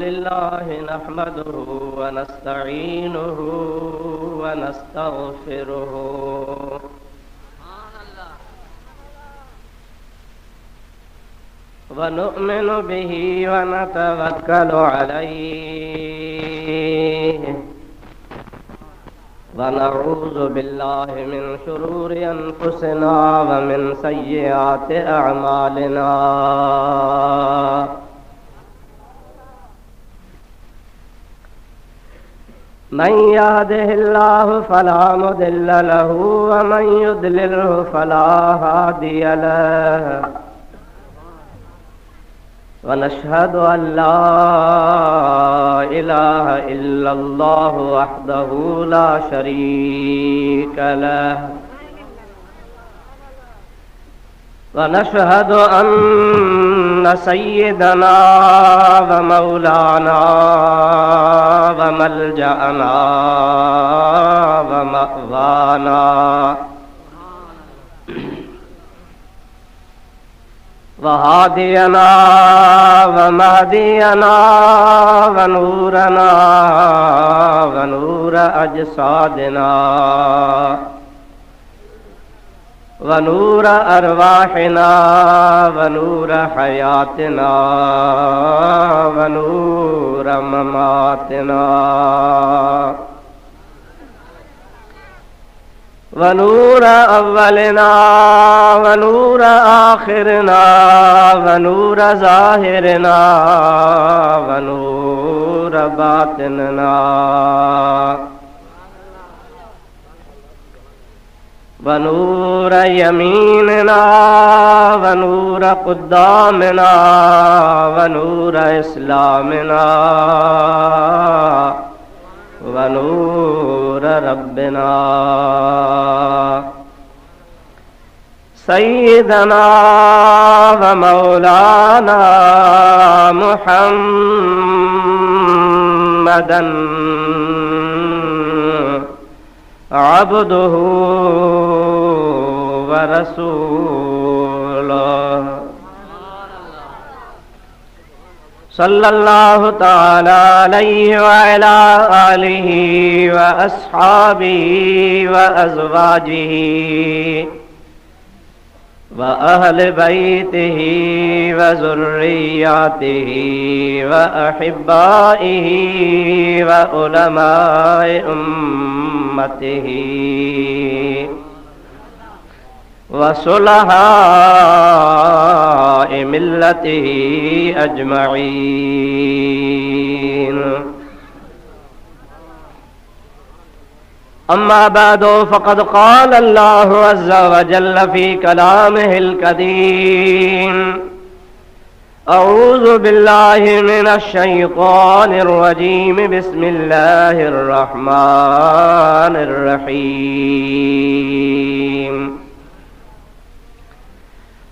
लिल्लाह नहमदुहु व नस्तईनुहु व नस्तगफिरुहु व नु'मिनु बिही व नतवक्कलु अलैहि व नऊज़ु बिल्लाहि मिन शुरूरि अनफुसिना व मिन सय्यिआति अअमालिना मन यहदिहिल्लाहु फला मुदिल्ल लहु व मन युद्लिल्हु फला हादिय लहु व नशहदु अन ला इलाहा इल्लल्लाहु वहदहु ला शरीक लहु व नशहदु अन्न सय्यदना व मौलाना व मलजअना व मअवाना व हादियना व महदियना व नूरना व नूर अजसादिना व नूर अरवाहिना व नूर हयातिना व नूर ममातिना व नूर अव्वलिना व नूर आखिरना व नूर ज़ाहिरना व नूर बातिनना व नूर यमीनना व नूर क़ुद्दामना व नूर इस्लामना व नूर रब्बिना सय्यदना व मौलाना मुहम्मदन अब्दुहु व रसूलुहु सल्लल्लाहु तआला अलैहि व अला आलिहि व अस्हाबिहि व अज़वाजिहि व अहले बैतिहि व ज़ुर्रिय्यतिहि व अहिब्बाइहि व उलमाए उम्मतिहि व सुलहाए मिल्लतिहि अजमईन। अम्मा बादो फ़क़द क़ाल अल्लाहु अज़्ज़ा व जल्ल फ़ी कलामिहिल क़दीम अऊज़ु बिल्लाहि मिनश शैतानिर रजीम बिस्मिल्लाहिर रहमानिर रहीम।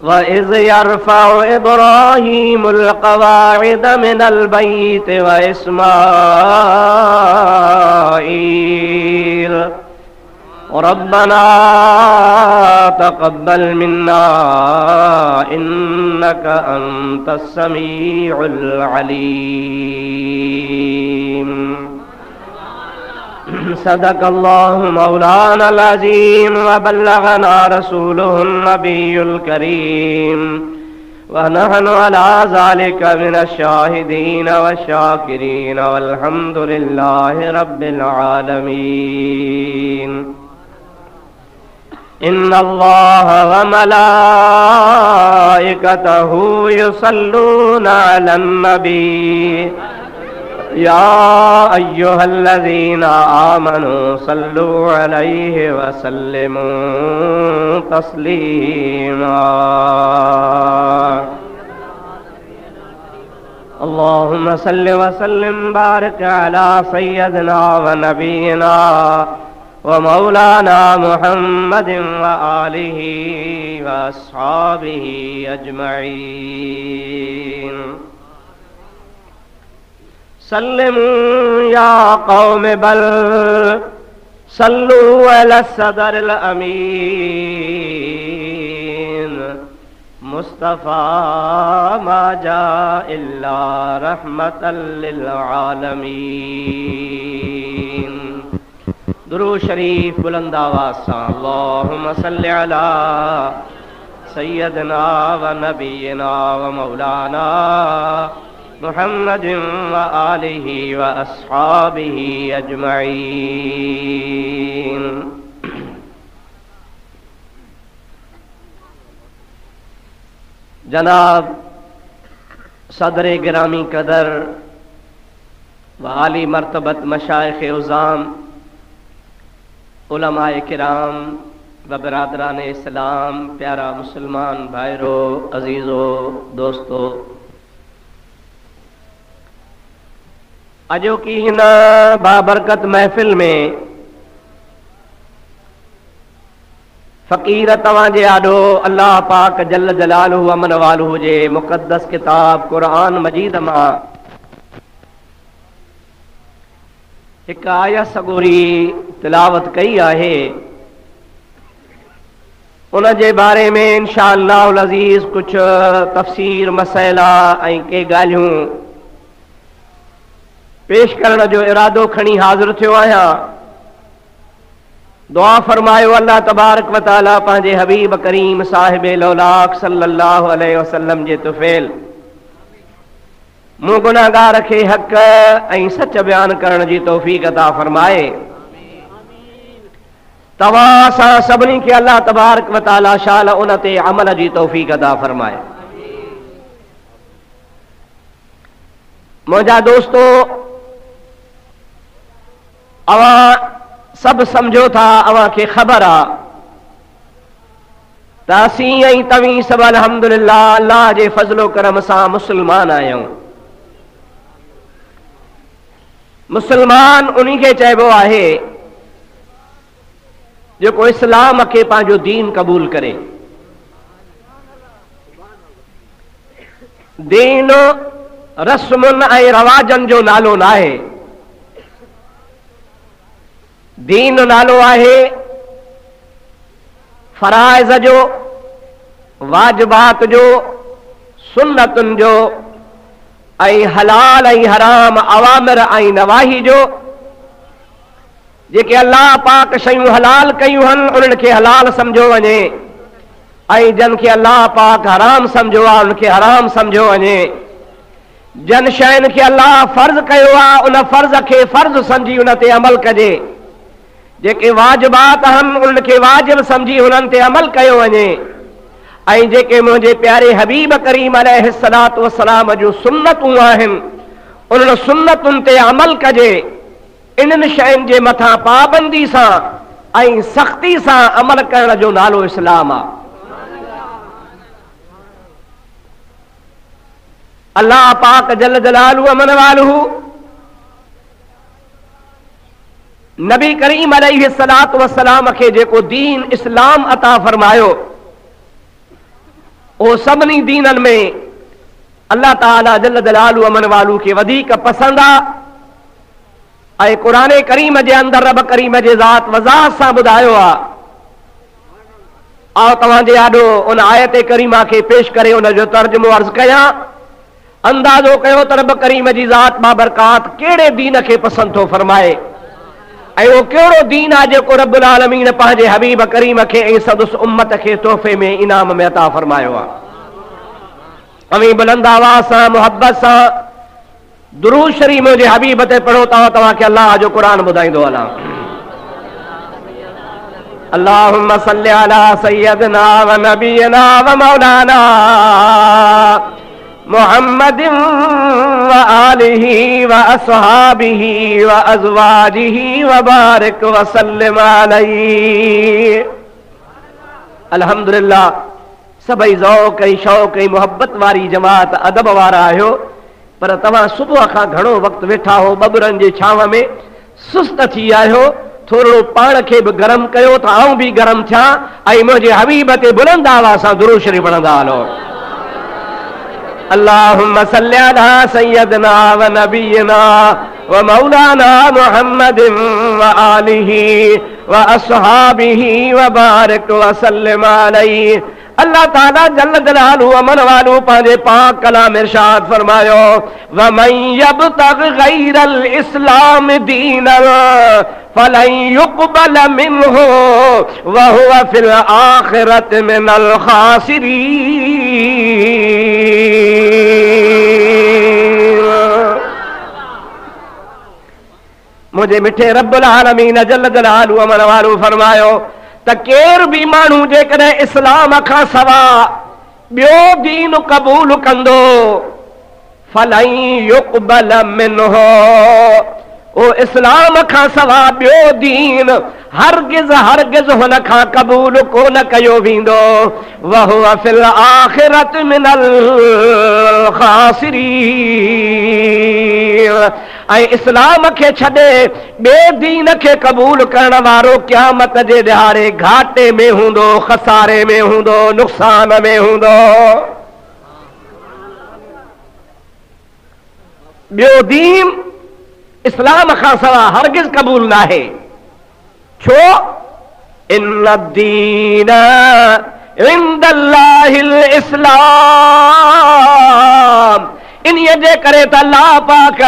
व इज़ यरफ़उ इब्राहीमुल क़वाइद मिनल बैत व इस्माईल रब्बना तक़ब्बल मिन्ना इन्नका अंतस समीउल अलीम। सदक़ल्लाहु मौलानल अज़ीम व बल्लगना रसूलुहुन नबियुल करीम व नहनु अला ज़ालिका मिनश शाहिदीन व शाकिरीन वल्हम्दुलिल्लाहि रब्बिल आलमीन। इन्नल्लाह व मलाइकतहु युसल्लूना अलन नबी या अय्युहल्लज़ीना आमनू सल्लू अलैहि व सल्लिमू तस्लीमा। अल्लाहुम्मा सल्लि व सल्लिम बारिक अला सय्यदिना व नबीना व मौलाना मुहम्मदिन व आलिहि व अस्हाबिहि अजमईन। सल्लिमू या कौम बल सल्लू अला सदरिल अमीन मुस्तफ़ा मा जा इल्ला रहमतल लिल आलमीन। दुरूद शरीफ बुलंद आवाज़ सां अल्लाहुम्मा सल्लि अला सय्यदना व नबीना व मौलाना मुहम्मदिन व आलिहि व अस्हाबिहि अजमईन। जनाब सदर गिरामी कदर व आली मर्तबत मशाइख उज़ाम, उलमाए किराम व बरादरान इस्लाम, प्यारा मुसलमान भाइरो, अजीज़ो, दोस्तों, अजो की हिन बाबरकत महफ़िल में फ़कीर तव्हांजे आॾो अल्लाह पाक जल जलालहू अमन वालहू जे मुक़द्दस किताब क़ुरान मजीद मां हिक आयत सगोरी तिलावत कई आहे। उन जे बारे में इंशा अल्लाहुल अज़ीज़ कुछ तफ़सीर मसइला ऐं के ॻाल्हियूं पेश करण जो इरादो खणी हाज़िर थियो आहियां। दुआ फरमायो अल्लाह तबारक व तआला पंहिंजे हबीब करीम साहिब लौलाक सल्लल्लाहु अलैहि वसल्लम जे तुफ़ैल मूं गुनाहगार खे हक़ ऐं सच बयान करण जी तौफ़ीक़ अता फरमाए। तव्हां असां सभिनी खे अल्लाह तबारक व तआला शाल उन ते अमल जी तौफ़ीक़ अता फरमाए। मुंहिंजा दोस्तो, अवां सभु समझो था, अवां खे ख़बर आहे त असीं ऐं तव्हीं सभु अल्हम्दुलिल्लाह अल्लाह जे फज़लो करम सां मुस्लमान आहियूं। मुसलमान उन्ही खे चइबो आहे जेको इस्लाम खे पंहिंजो दीन क़बूल करे। दीन रस्मुनि ऐं रवाजनि जो नालो न आहे। दीन नालो आहे फराइज़ जो, वाजिबात जो, सुन्नतुनि जो ऐं हलाल ऐं हराम, अवामिर ऐं नवाही जो। जेके अल्लाह पाक शयूं हलाल कयूं आहिनि उन्हनि खे हलाल सम्झो वञे ऐं जन खे अल्लाह पाक हराम सम्झो आहे उनखे हराम सम्झो वञे। जन शयुनि खे अल्लाह फ़र्ज़ कयो आहे उन फ़र्ज़ खे फ़र्ज़ सम्झी उन ते अमल कजे। जेके वाजिबात आहिनि उन्हनि खे वाजिब सम्झी उन्हनि ते अमल कयो वञे। ऐं जेके मुंहिंजे प्यारे हबीब करीम अलैहिस्सलातु वस्सलाम जूं सुन्नतूं आहिनि उन्हनि सुन्नतुनि ते अमल कजे। इन्हनि शयुनि जे मथां पाबंदी सां ऐं सख़्ती सां अमल करण जो नालो इस्लाम आहे। अल्लाह पाक जल जलालहू अमन वालहू नबी करीम अलैहिस्सलातु वस्सलाम खे जेको दीन इस्लाम अता फरमायो ओ सभिनी दीननि में अल्लाह ताला जल जलालहू अमन वालहू खे वधीक पसंदि आहे। ऐं क़ुरान करीम जे अंदरि रब करीम जे ज़ात वज़ाहत सां ॿुधायो आहे। आओ तव्हांजे आॾो उन आयत करीमा खे पेश करे उन जो तर्जुमो अर्ज़ कयां। अंदाज़ो कयो त रब करीम जी ज़ात बाबरकात कहिड़े दीन खे पसंदि थो फरमाए ऐं उहो कहिड़ो दीन आहे जेको रब्बुल आलमीन पंहिंजे हबीब करीम खे ऐं सदुस उम्मत खे तोहफ़े में इनाम में अता फरमायो आहे। अमीं बुलंद आवाज़ सां मुहब्बत सां दुरूद शरीफ मुंहिंजे हबीब ते पढ़ो। तव्हांखे अल्लाह जो क़ुरान ॿुधाईंदो हलां। अल्लाहुम्मा सल्लि अला सय्यदना व नबीना व मौलाना मुहम्मदिन व आलिहि व अस्हाबिहि व अज़वाजिहि व बारिक व सल्लिम अलैहि। अल्हम्दुलिल्लाह सभई ज़ौक़ ऐं शौक़ ऐं मुहब्बत वारी जमात अदब वारा आहियो। पर तव्हां सुबुह खां घणो वक़्तु वेठा हो बबरनि जे छांव में, सुस्त थी आहियो। थोरो पाण खे बि गरम कयो त आऊं बि गरम थियां ऐं मुंहिंजे हबीब ते बुलंद आवाज़ सां दुरूद शरीफ पढ़ंदा हलो। अल्लाहुम्मा सल्लि अला सय्यदना व नबीना व मौलाना मुहम्मदिन व आलिहि व अस्हाबिहि व बारिक व सल्लिम अलैहि। अल्लाह ताला जल्ल जलालहु अमन वालू पांजे पाक कलाम इरशाद फरमायो वमन यब्तग़ि गैरल इस्लाम दीनन फलन युक़बल मिन्हु व हुवा फिल आखिरति मिनल खासिरीन। मुझे मिठे रब्बुल आलमीन जल्ल जलालहु अमन वालू फरमायो त केर भी मानू जेकॾहिं इस्लाम खां सवा ॿियो दीन क़बूल कंदो फलन युक़बल मिन्हु ओ इस्लाम खां सवा ॿियो दीन हरगिज़ हरगिज़ हुन खां क़बूल कोन कयो वेंदो व हुवा फिल आखिरति मिनल खासिरीन। ऐं इस्लाम खे छॾे ॿिए दीन खे क़बूल करण वारो क़यामत जे ॾिहाड़े घाटे में हूंदो, खसारे में हूंदो, नुक़सान में हूंदो। ॿियो दीन इस्लाम खां सवा हरगिज़ क़बूल न आहे। छो? इन्न दीन इंदल्लाहिल इस्लाम। इन्हीअ जे करे त अल्लाह पाक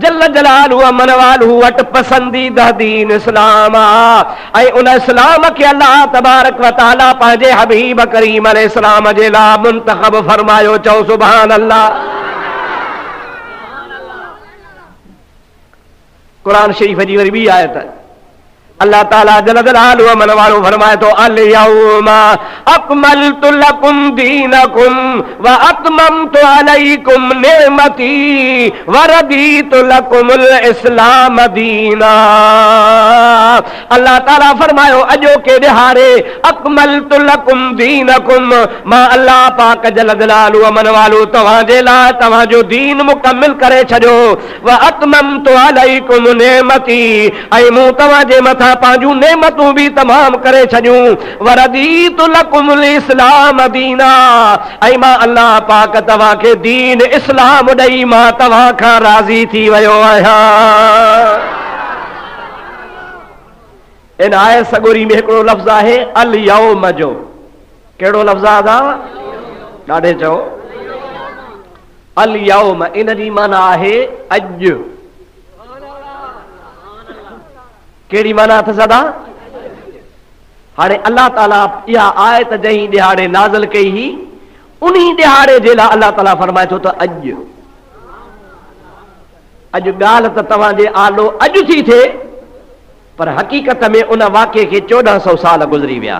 जल्ल जलालहु अमन वालहु वटि पसंदीदा दीन इस्लाम आहे। ऐं उन इस्लाम खे अल्लाह तबारक व तआला पंहिंजे हबीब करीम अलैहिस्सलाम जे लाइ मुंतखब फरमायो। चओ सुभान अल्लाह। कुरान शरीफ जी वरी ॿी आयत अल्लाह ताला जल्ल जलालहु अमन वालो फरमाए तो अल यौमा अकमलतु लकुम दीनकुम व अतममतु अलैकुम निअमती व रदीतु लकुमुल इस्लाम दीना। अल्लाह ताला फरमायो अजो के दिहाड़े अकमलतु लकुम दीनकुम, मां अल्लाह पाक जल्ल जलालहु अमन वालो तव्हांजे लाइ तव्हांजो दीन मुकम्मिल करे छॾियो। व अतममतु अलैकुम निअमती, ऐं मूं तव्हांजे मथां पंहिंजूं नेमतूं बि तमाम करे छॾियूं। वरदीतु लकुमुल इस्लाम दीना, ऐं मां अल्लाह पाक तव्हांखे दीन इस्लाम ॾेई मां तव्हां खां राज़ी थी वियो आहियां। इन आयत सॻोरी में हिकिड़ो लफ़्ज़ आहे अल यौम जो। कहिड़ो लफ़्ज़ आहे? ॾाढे चओ अल यौम, इन जी माना आहे अॼु। कहिड़ी माना अथसि अदा? हाणे अल्लाह ताला इहा आयत जंहिं ॾिहाड़े नाज़िल कई हुई उन्ही ॾिहाड़े जे लाइ अल्लाह ताला फरमाए थो त अॼु। अॼु ॻाल्हि त तव्हांजे आलो अॼु थी थिए, पर हक़ीक़त में उन वाक़े खे 1400 साल गुज़री विया।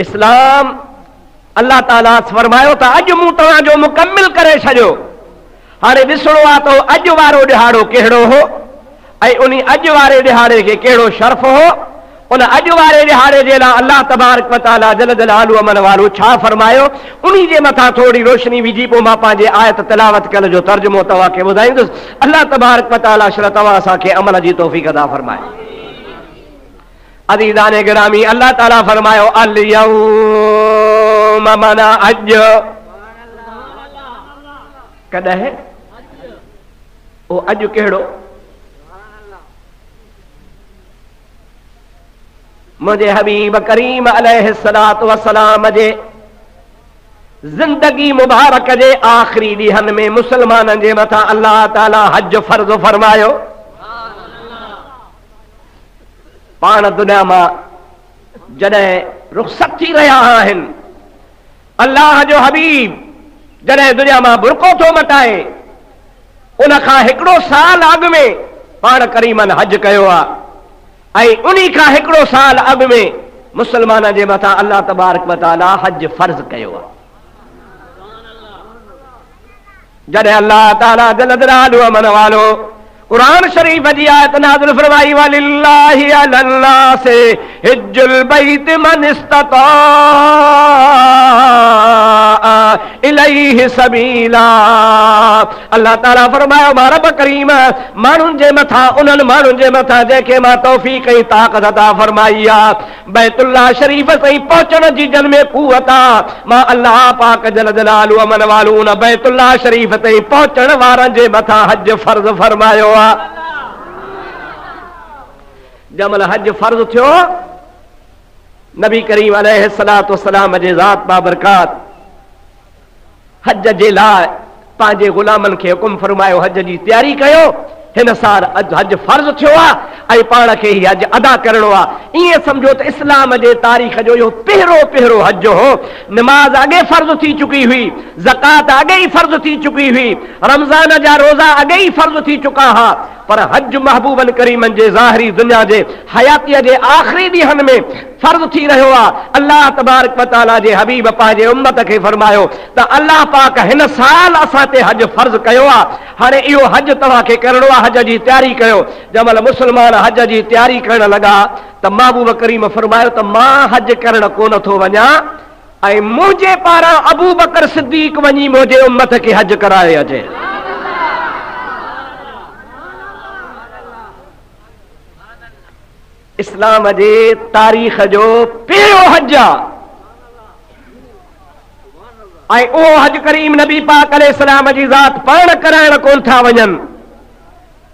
इस्लाम अल्लाह ताला फरमायो त अॼु मूं तव्हांजो मुकम्मिल करे छॾियो। हाणे ॾिसणो आहे त अॼु वारो ॾिहाड़ो कहिड़ो हो ऐं उन अॼु वारे ॾिहाड़े खे कहिड़ो शर्फ़ हो। उन अॼु वारे ॾिहाड़े जे लाइ अल्लाह तबारक व तआला जल्ल जलालहु अमन वालो छा फरमायो, उन्ही जे मथां थोरी रोशनी विझी पोइ मां पंहिंजे आयत तिलावत कयल जो तर्जुमो तव्हांखे ॿुधाईंदुसि। अल्लाह तबारक व तआला शर तव्हां असांखे अमल जी तौफ़ीक़ अता फरमाए। अज़ीज़ाने गिरामी, अल्लाह ताला फरमायो अल यौम, माना अॼु। कॾहिं? ओ अॼु कहिड़ो? मुझे हबीब करीम अलैहिस्सलातु वस्सलाम जे जिंदगी मुबारक जे आखिरी ॾींहनि में मुसलमाननि जे मथां अल्लाह ताला हज फर्ज़ फरमायो। पाण दुनिया मां जॾहिं रुख़सत थी रहिया आहिनि, अल्लाह जो हबीब जॾहिं दुनिया मां बुरको थो मटाए, उन खां हिकिड़ो साल अॻु में पाण करीमन हज कयो आहे। ऐं उन्ही खां हिकिड़ो साल अॻु में मुसलमान जे मथां अल्लाह तबारक व तआला हज फर्ज़ कयो आहे। जॾहिं अल्लाह ताला जल्ल जलालहु अमन वालो कुरान शरीफ जी आयत नाज़िल फरमाई वलिल्लाहि अलन्नासि हिज्जुल बैत मन इस्तता इलैहि सबीला। अल्लाह ताला फरमायो मां रब करीम माण्हुनि जे मथां, उन्हनि माण्हुनि जे मथां जंहिंखे मां तौफ़ीक़ ऐं ताक़त अता फरमाई आहे, बैतुल्लाह शरीफ ताईं पहुचण जी जन में क़ुवत आहे, मां अल्लाह पाक जल्ल जलालहु अमन वालो उन बैतुल्लाह शरीफ ताईं पहुचण वारनि जे मथां हज फर्ज़ फरमायो। जमल हज फर्ज़ थियो, नबी करीम अलैहिस्सलातु वस्सलाम जे ज़ात बाबरकात हज जे लाइ पंहिंजे गुलामनि खे हुकुम फरमायो हज जी तैयारी कयो। हिन साल हज फर्ज़ थियो आहे ऐं पाण खे ही हज अदा करणो आहे। ईअं सम्झो त इस्लाम जे तारीख़ जो इहो पहिरियों हज हो। नमाज अॻे फर्ज़ थी चुकी हुई, ज़कात अॻे ई फर्ज़ थी चुकी हुई, रमज़ान जा रोज़ा अॻे ई फर्ज़ थी चुका हुआ, पर हज महबूबन करीमन जे ज़ाहिरी दुनिया जे हयातीअ जे आख़िरी ॾींहंनि में फर्ज़ थी रहियो आहे। अल्लाह तबारक व तआला जे हबीब पंहिंजे उम्मत खे फरमायो त अल्लाह पाक हिन साल असां ते हज फर्ज़ कयो आहे। हाणे इहो हज तव्हांखे करणो आहे, हज जी तैयारी कयो। जंहिंमहिल मुस्लमान हज जी तैयारी करण लॻा त महबूब करीम फरमायो त मां हज करण कोन थो वञा ऐं मुंहिंजे पारां अबू बकर सिद्दीक़ वञी मुंहिंजे उम्मत खे हज कराए अचे। इस्लाम जे तारीख़ जो पहिरियों हज ऐं उहो हज करीम नबी पाक अलैहिस्सलाम जी ज़ात पाण कराइण कोन था वञनि,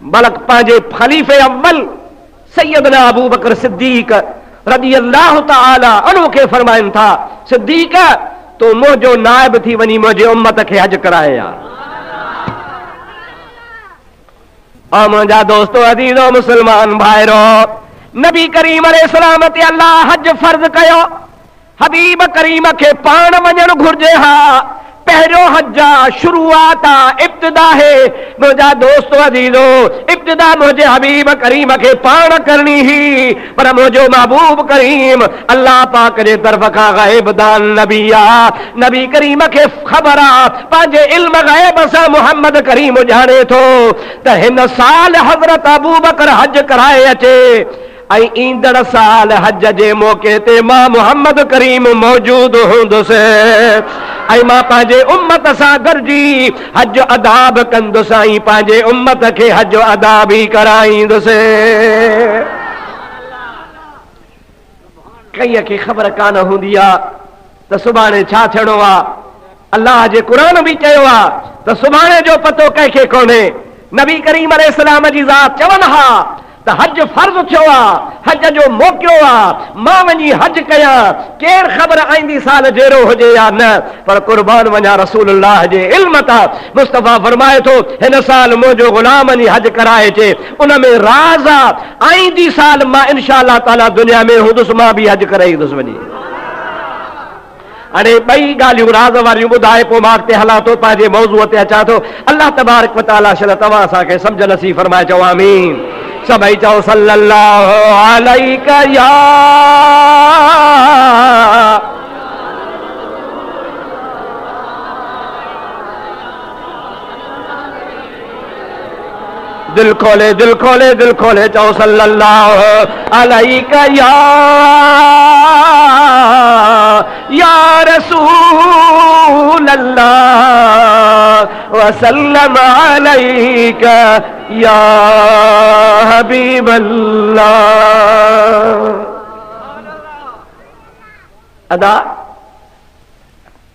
बल्कि पंहिंजे खलीफ़े अव्वल सैयदना अबू बकर सिद्दीक़ रज़ियल्लाहु तआला अन्हु खे फरमाइनि था, सिद्दीक़ तो मुंहिंजो नाइब थी वञी मुंहिंजे उम्मत खे हज कराए आ। और मुंहिंजा दोस्तो अज़ीज़ो मुस्लमान भाइरो, नबी करीम अलैहिस्सलाम ते अल्लाह हज फर्ज़ कयो, हबीब करीम खे पाण वञणु घुर्जे हा। पहिरियों हज शुरूआत इब्तिदा है मुंहिंजा दोस्तो अज़ीज़ो, इब्तिदा मुंहिंजे हबीब करीम खे पाण करणी ही, पर मुंहिंजो महबूब करीम अल्लाह पाक जे तरफ़ खां ग़ैब दान नबी आ। नबी करीम खे ख़बर आ, पंहिंजे इल्म ग़ैब सां मुहम्मद करीम ॼाणे थो त हिन साल हज़रत अबू बकर हज कराए अचे ऐं ईंदड़ साल हज जे मौक़े ते मां मुहम्मद करीम मौजूद हूंदुसि ऐं मां पंहिंजे उम्मत सां गॾिजी हज अदा बि कंदुसि ऐं पंहिंजे उम्मत खे हज अदा बि कराईंदुसि। कईअ खे ख़बर कान हूंदी आहे त सुभाणे छा थियणो आहे। अल्लाह जे क़ुर बि चयो आहे त सुभाणे जो पतो कंहिंखे कोन्हे। नबी करीम अलैहिस्सलाम जी ज़ात चवनि हा त हज फर्ज़ थियो आहे, हज जो मौक़ो आहे, मां वञी हज कयां, केर ख़बर आईंदी साल जहिड़ो हुजे या न, पर कुर्बान वञा रसूलुल्लाह जे इल्म तां। मुस्तफ़ा फरमाए थो हिन साल मुंहिंजो गुलाम वञी हज कराए अचे, उन में राज़ आहे आईंदी साल मां इंशा अल्लाह ताला दुनिया में हूंदुसि, मां बि हज करे ईंदुसि वञी। हाणे ॿई ॻाल्हियूं राज़ वारियूं ॿुधाए पोइ मां अॻिते हलां थो, पंहिंजे मौज़ूअ ते अचां थो। अल्लाह तबारक व तआला शल तव्हां असांखे सम्झ नसीब फरमाए, चओ आमीन। सभई चओ सल्लल्लाहु अलैका या दिल खोले दिल खोले दिल खोले, चओ सल्लल्लाहु अलैका या रसूल अल्लाह व सल्लम अलैका या हबीब अल्लाह। अदा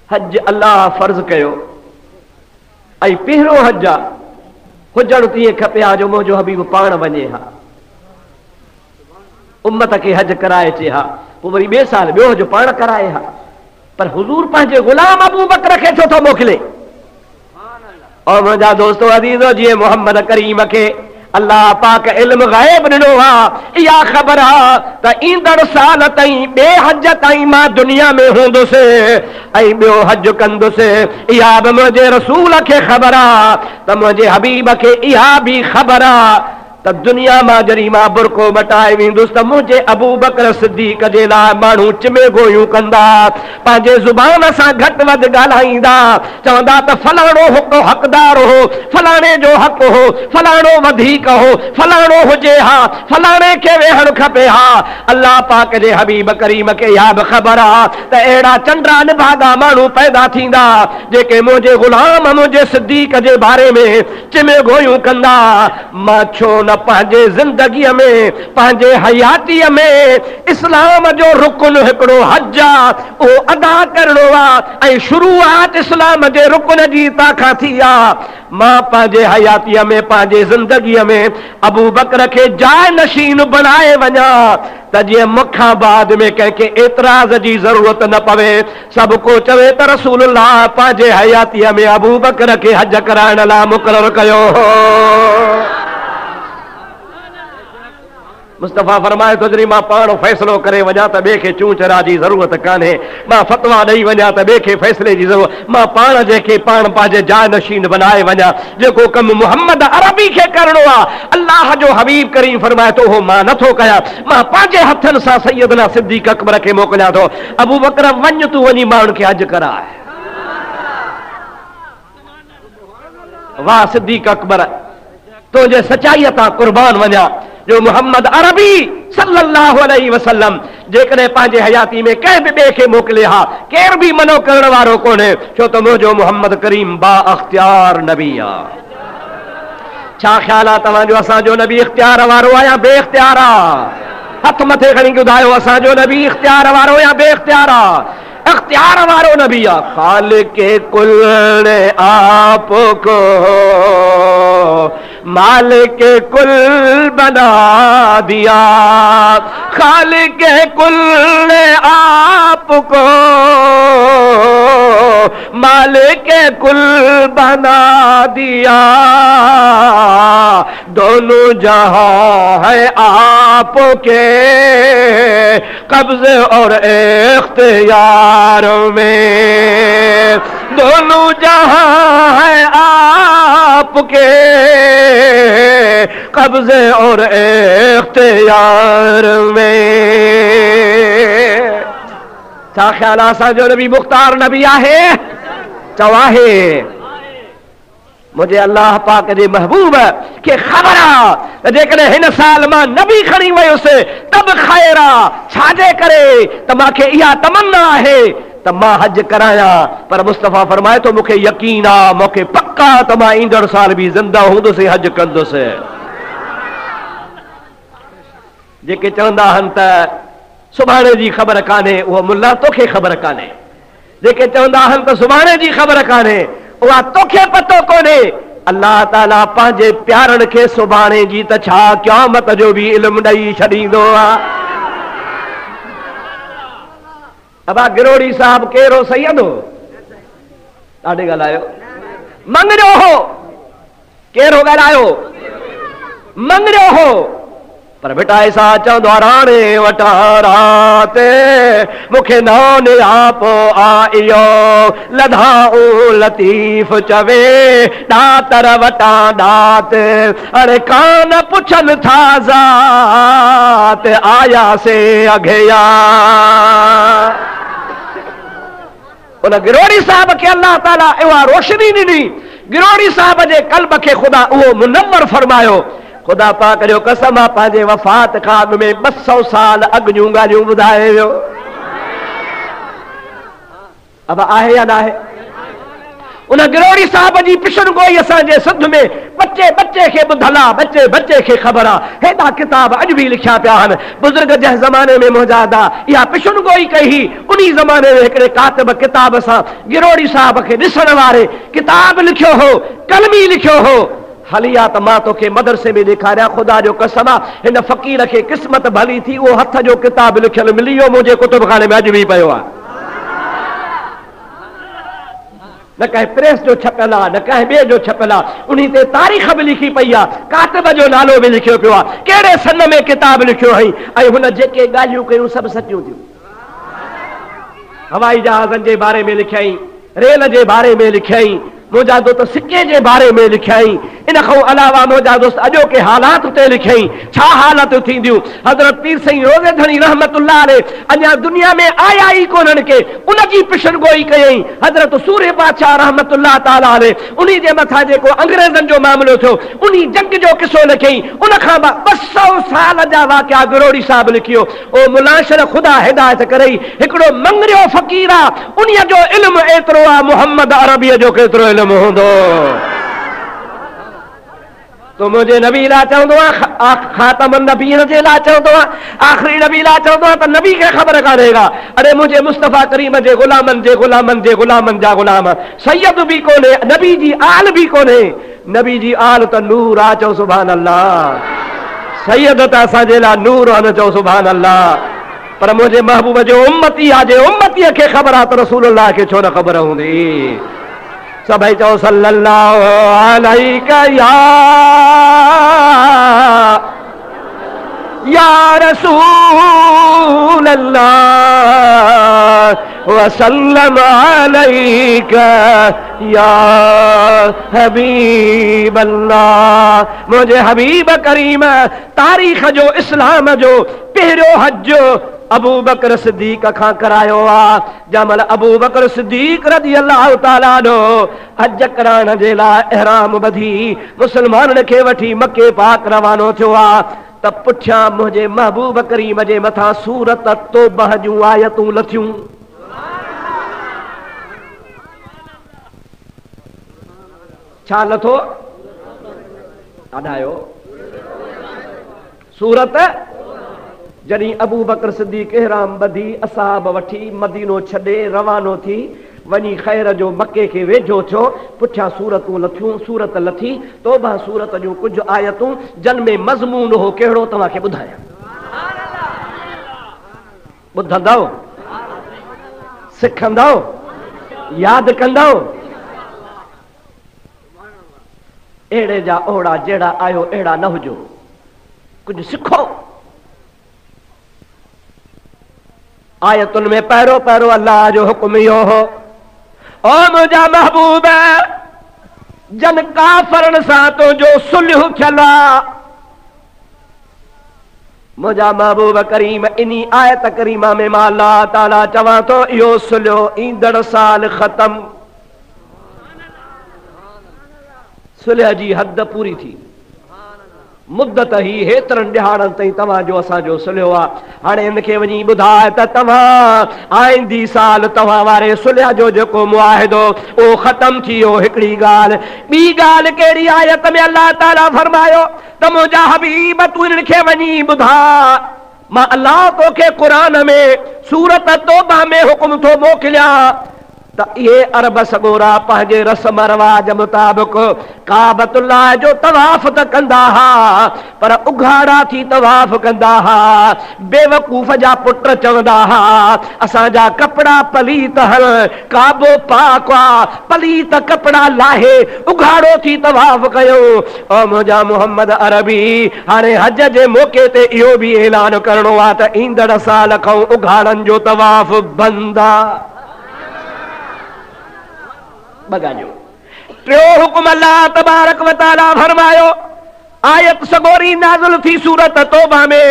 हज अल्लाह फर्ज़ कयो ऐं पहिरियों हज हुजणु तीअं खपे हा जो मुंहिंजो हबीब पाण वञे हा, उम्मत खे हज कराए अचे हा, पोइ वरी ॿिए साल ॿियो हज पाण कराए हा। पर हुज़ूर पंहिंजे गुलाम अबू बकर खे छो थो मोकिले? और मुंहिंजा दोस्तो अज़ीज़ो, जीअं मोहम्मद करीम खे अल्लाह पाक इल्म ग़ैब ॾिनो आहे, इहा ख़बर आहे त ईंदड़ साल ताईं ॿिए हज ताईं मां दुनिया में हूंदुसि ऐं ॿियो हज कंदुसि। इहा बि मुंहिंजे रसूल खे ख़बर आहे त मुंहिंजे हबीब खे इहा बि ख़बर आहे त दुनिया मां जॾहिं मां बुरको मटाए वेंदुसि त मुंहिंजे अबू बकर सिद्दीक़ जे लाइ माण्हू चिमे गोयूं कंदा, पंहिंजे ज़ुबान सां घटि वधि ॻाल्हाईंदा, चवंदा त फलाणो हक़दार हो, फलाणे जो हक़ हो, फलाणो वधीक हो, फलाणो हुजे हा, फलाणे खे वेहणु खपे हा। अल्लाह पाक जे हबीब करीम खे इहा बि ख़बर आहे त अहिड़ा चंडा निभागा माण्हू पैदा थींदा जेके मुंहिंजे गुलाम मुंहिंजे सिद्दीक़ जे बारे में चिमे गोयूं कंदा। मां छो उन पंहिंजे ज़िंदगीअ में पंहिंजे हयातीअ में इस्लाम जो रुकन हिकिड़ो हज आहे उहो अदा करणो आहे ऐं शुरूआत इस्लाम जे रुकन जी हितां खां थी आहे। मां पंहिंजे हयातीअ में पंहिंजे ज़िंदगीअ में अबू बकर खे जाइ नशीन बनाए वञा त जीअं मूंखां बाद में कंहिंखे एतिराज़ जी ज़रूरत न पवे। सभु को चवे त रसूलुल्लाह पंहिंजे हयातीअ में अबू बकर खे हज कराइण लाइ मुक़ररु कयो। मुस्तफ़ा फरमाए थो जॾहिं मां पाण फ़ैसिलो करे वञा त ॿिए खे चूं चरा जी ज़रूरत कान्हे, मां फतवा ॾेई वञा त ॿिए खे फ़ैसिले जी ज़रूरत, मां पाण जंहिंखे पाण पंहिंजे जाइ नशीन बनाए वञा, जेको कमु मुहम्मद अरबी खे करणो आहे अल्लाह जो हबीब करीम फरमाए थो उहो मां नथो कयां। मां पंहिंजे हथनि सां सैयदना सिद्दीक़ अकबर खे मोकिलियां थो। अबू बकर वञ तूं वञी माण्हुनि खे हज कराए। वाह सिद्दीक़ अकबर, तुंहिंजे सचाईअ तां कुर्बान वञा जो मुहम्मद अरबी सल्लल्लाहु अलैहि वसल्लम जेकॾहिं पंहिंजे हयाती में कंहिं बि ॿिए खे मोकिले हा केर बि मनो करण वारो कोन्हे, छो त मुंहिंजो मुहम्मद करीम बा अख्तियार नबी आहे। छा ख़्याल आहे तव्हांजो असांजो नबी इख्तियार वारो आहे या बे इख्तियार आहे? हथ मथे खणी ॿुधायो असांजो नबी इख्तियार वारो या बे इख्तियार आहे? इख्तियार वारो नबी आहे। खालिक़े कुल ने आपको मालिके कुल बना दिया, खालिके कुल ने आपको मालिके कुल बना दिया, दोनों जहां है आपके कब्जे और इख्तियार में, दोनों जहां है आपके कब्जे और इख्तियार में। छा ख्याल आहे असांजो नबी मुख्तार नबी आहे? चवाहे मुझे अल्लाह पाक जे महबूब के खबर आहे जेकॾहिं हिन साल मां नबी खणी वयुसि तब ख़ैर आहे। छाजे करे त मूंखे इहा तमन्ना आहे त मां हज करायां, पर मुस्तफ़ा फरमाए थो मूंखे यकीन आहे, मूंखे पक्का त मां ईंदड़ साल बि ज़िंदा हूंदुसि हज कंदुसि। जेके चवंदा आहिनि त सुभाणे जी ख़बर कान्हे उहा मुल्ला तोखे ख़बर कान्हे, जेके चवंदा आहिनि त सुभाणे जी ख़बर कान्हे उहा तोखे पतो कोन्हे। अल्लाह ताला पंहिंजे प्यारनि खे सुभाणे जी त छा क़यामत जो बि इल्मु ॾेई छॾींदो आहे। अबा गिरोड़ी साहब केरो सैयद हो? ॾाढे ॻाल्हायो। मंगरियो हो। केरो ॻाल्हायो? मंगरियो हो। पर बेटा ऐसा चवंदो आहे राणे वटा रात मूंखे नाने आप आइयो लधाऊ लतीफ़ चवे ॾातर वटा ॾात, अरे कान पुछन था ज़ात आया से अघया। उन गिरोड़ी साहब खे अल्लाह ताला इहा रोशनी ॾिनी, गिरोड़ी साहब जे क़ल्ब खे ख़ुदा उहो मुनव्वर फरमायो। खुदा पाक जो कसम आहे पंहिंजे वफ़ात खां अॻु में 200 साल अॻु जूं ॻाल्हियूं ॿुधाए वियो। अब आहे या न आहे? उन गिरोड़ी साहब जी पिशन गोई असांजे सिंध में बच्चे बच्चे खे ॿुधल आहे, बच्चे बच्चे खे ख़बर आहे। हेॾा किताब अॼु बि लिखिया पिया आहिनि। बुज़ुर्ग जंहिं ज़माने में मौजूद आहे इहा पिशन गोई कई उन ज़माने में हिकिड़े कातिब किताब सां गिरोड़ी साहब खे ॾिसण वारे किताब लिखियो हो, कलमी लिखियो हो। हलिया त मां तोखे मदरसे में ॾेखारिया, ख़ुदा जो कसम आहे हिन फ़क़ीर खे क़िस्मत भली थी उहो हथ जो किताब लिखियल मिली वियो मुंहिंजे कुतुबखाने में अॼु बि पियो आहे। न कंहिं प्रेस जो छपियल आहे न कंहिं ॿिए जो छपियल आहे, उन ते तारीख़ बि लिखी पई आहे, कातिब जो नालो बि लिखियो पियो आहे, कहिड़े सन में किताब लिखियो हुई ऐं हुन जेके ॻाल्हियूं कयूं सभु सचियूं थियूं। हवाई जहाज़नि जे बारे में लिखियईं, रेल जे बारे में लिखियईं, मुंहिंजा दोस्त सिके जे बारे में लिखियईं, इन खां अलावा मुंहिंजा दोस्त अॼोके हालात ते लिखियईं, छा हालतूं थींदियूं। हज़रत पीर साईं रोज़े धणी रहमतुल्लाह अलैह अञा दुनिया में आया ई कोन्हनि के उन जी पिशन गोई कयईं। हज़रत सूरे बादशाह रहमतुल्लाह ताला अलैह उन जे मथां जेको अंग्रेज़नि जो मामिलो थियो उन जंग जो किसो लिखियईं। उन खां 200 साल जा वाक़िया गिरोड़ी साहब लिखियो। ओ मुलाशर ख़ुदा हिदायत करई हिकिड़ो मंगरियो फ़क़ीर आहे, उन जो इल्मु एतिरो आहे मुहम्मद अरबीअ जो केतिरो इल्मु हूंदो। तो मुझे नबी ला चवंदो आहे, खातम नबीन जे ला चवंदो आहे, आखिरी नबी ला चवंदो आहे, त नबी खे ख़बर कान्हेगा। अरे मुझे मुस्तफ़ा करीम जे गुलामन जे गुलामन जे गुलामन जा गुलाम सैयद भी कोन्हे, नबी जी आल भी कोन्हे। नबी जी आल त नूर आ, चओ सुभान अल्लाह। सैयद त असांजे लाइ नूर आहे, न चओ सुभान अल्लाह। पर मुझे महबूब जो उम्मती आहे, जे उम्मतीअ खे ख़बर आहे त रसूलुल्लाह खे छो न ख़बर हूंदी। सभई चओ सल्लल्लाहु अलैका या रसूल अल्लाह व सल्लम अलैका या हबीब अल्लाह। मुझे हबीब करीम तारीख़ जो इस्लाम जो पहिरियों हज अबू बकर सिद्दीक खां करायो आ। जमल अबू बकर सिद्दीक रज़ी अल्लाह ताला नो हज कराइण जे लाइ इहराम बधी मुसलमाननि खे वठी मके पाक रवानो थियो आ, त पुठियां मुंहिंजे महबूब करीम जे मथां सूरत तौबह जूं आयतूं लथियूं। छा लथो? अॾायो सूरत। जॾहिं अबू बकर सिद्दीक इहराम बधी असाब वठी मदीनो छॾे रवानो थी वञी ख़ैर जो मके खे वेझो थियो, पुठियां सूरतूं लथियूं। सूरत लथी तौबा सूरत जूं कुझु आयतूं जन में मज़मून हो कहिड़ो तव्हांखे ॿुधायां। ॿुधंदव, सिखंदव, यादि कंदव। अहिड़े जा ओड़ा जहिड़ा आयो अहिड़ा न हुजो, कुझु सिखो। आयतुनि में पहिरियों पहिरियों अल्लाह जो हुक्म इहो हो, ओ मुंहिंजा महबूब जन काफ़रनि सां तुंहिंजो सुलह थियल आहे। मुंहिंजा महबूब करीम इन्ही आयत करीमा में मां अल्लाह ताला चवां थो इहो सुलह ईंदड़ साल ख़तम। सुलह जी हद पूरी थी, मुद्दत ही हेतिरनि ॾिहाड़नि ताईं तव्हांजो असांजो सुलह आहे। हाणे हिनखे वञी ॿुधाए त तव्हां आईंदी साल तव्हां वारे सुलह जो जेको मुआहिदो उहो ख़तम थी वियो। हिकिड़ी ॻाल्हि, ॿी ॻाल्हि कहिड़ी? आयत में अल्लाह ताला फरमायो त मुंहिंजा हबीब तूं हिननि खे वञी ॿुधा, मां अल्लाह तोखे क़ुरान में सूरत तौबा में हुकुम थो मोकिलियां त इहे अरब सगोरा पंहिंजे रस्म रवाज मुताबिक़ काबतुल्लाह जो तवाफ़ त कंदा हा, पर उघाड़ा थी तवाफ़ कंदा हा। बेवकूफ़ जा पुट चवंदा हा असांजा कपिड़ा पलीत हल, काबो पाक आ, पलीत कपिड़ा लाहे उघाड़ो थी तवाफ़ कयो। ओ मुंहिंजा मोहम्मद अरबी, हाणे हज जे मौक़े ते इहो बि ऐलान करणो आहे त ईंदड़ साल खां उघाड़नि जो तवाफ़ बंदि आहे। टियों हुकुम अल्लाह तबारक व तआला फरमायो, आयत सगोरी नाज़िल थी सूरत तौबा में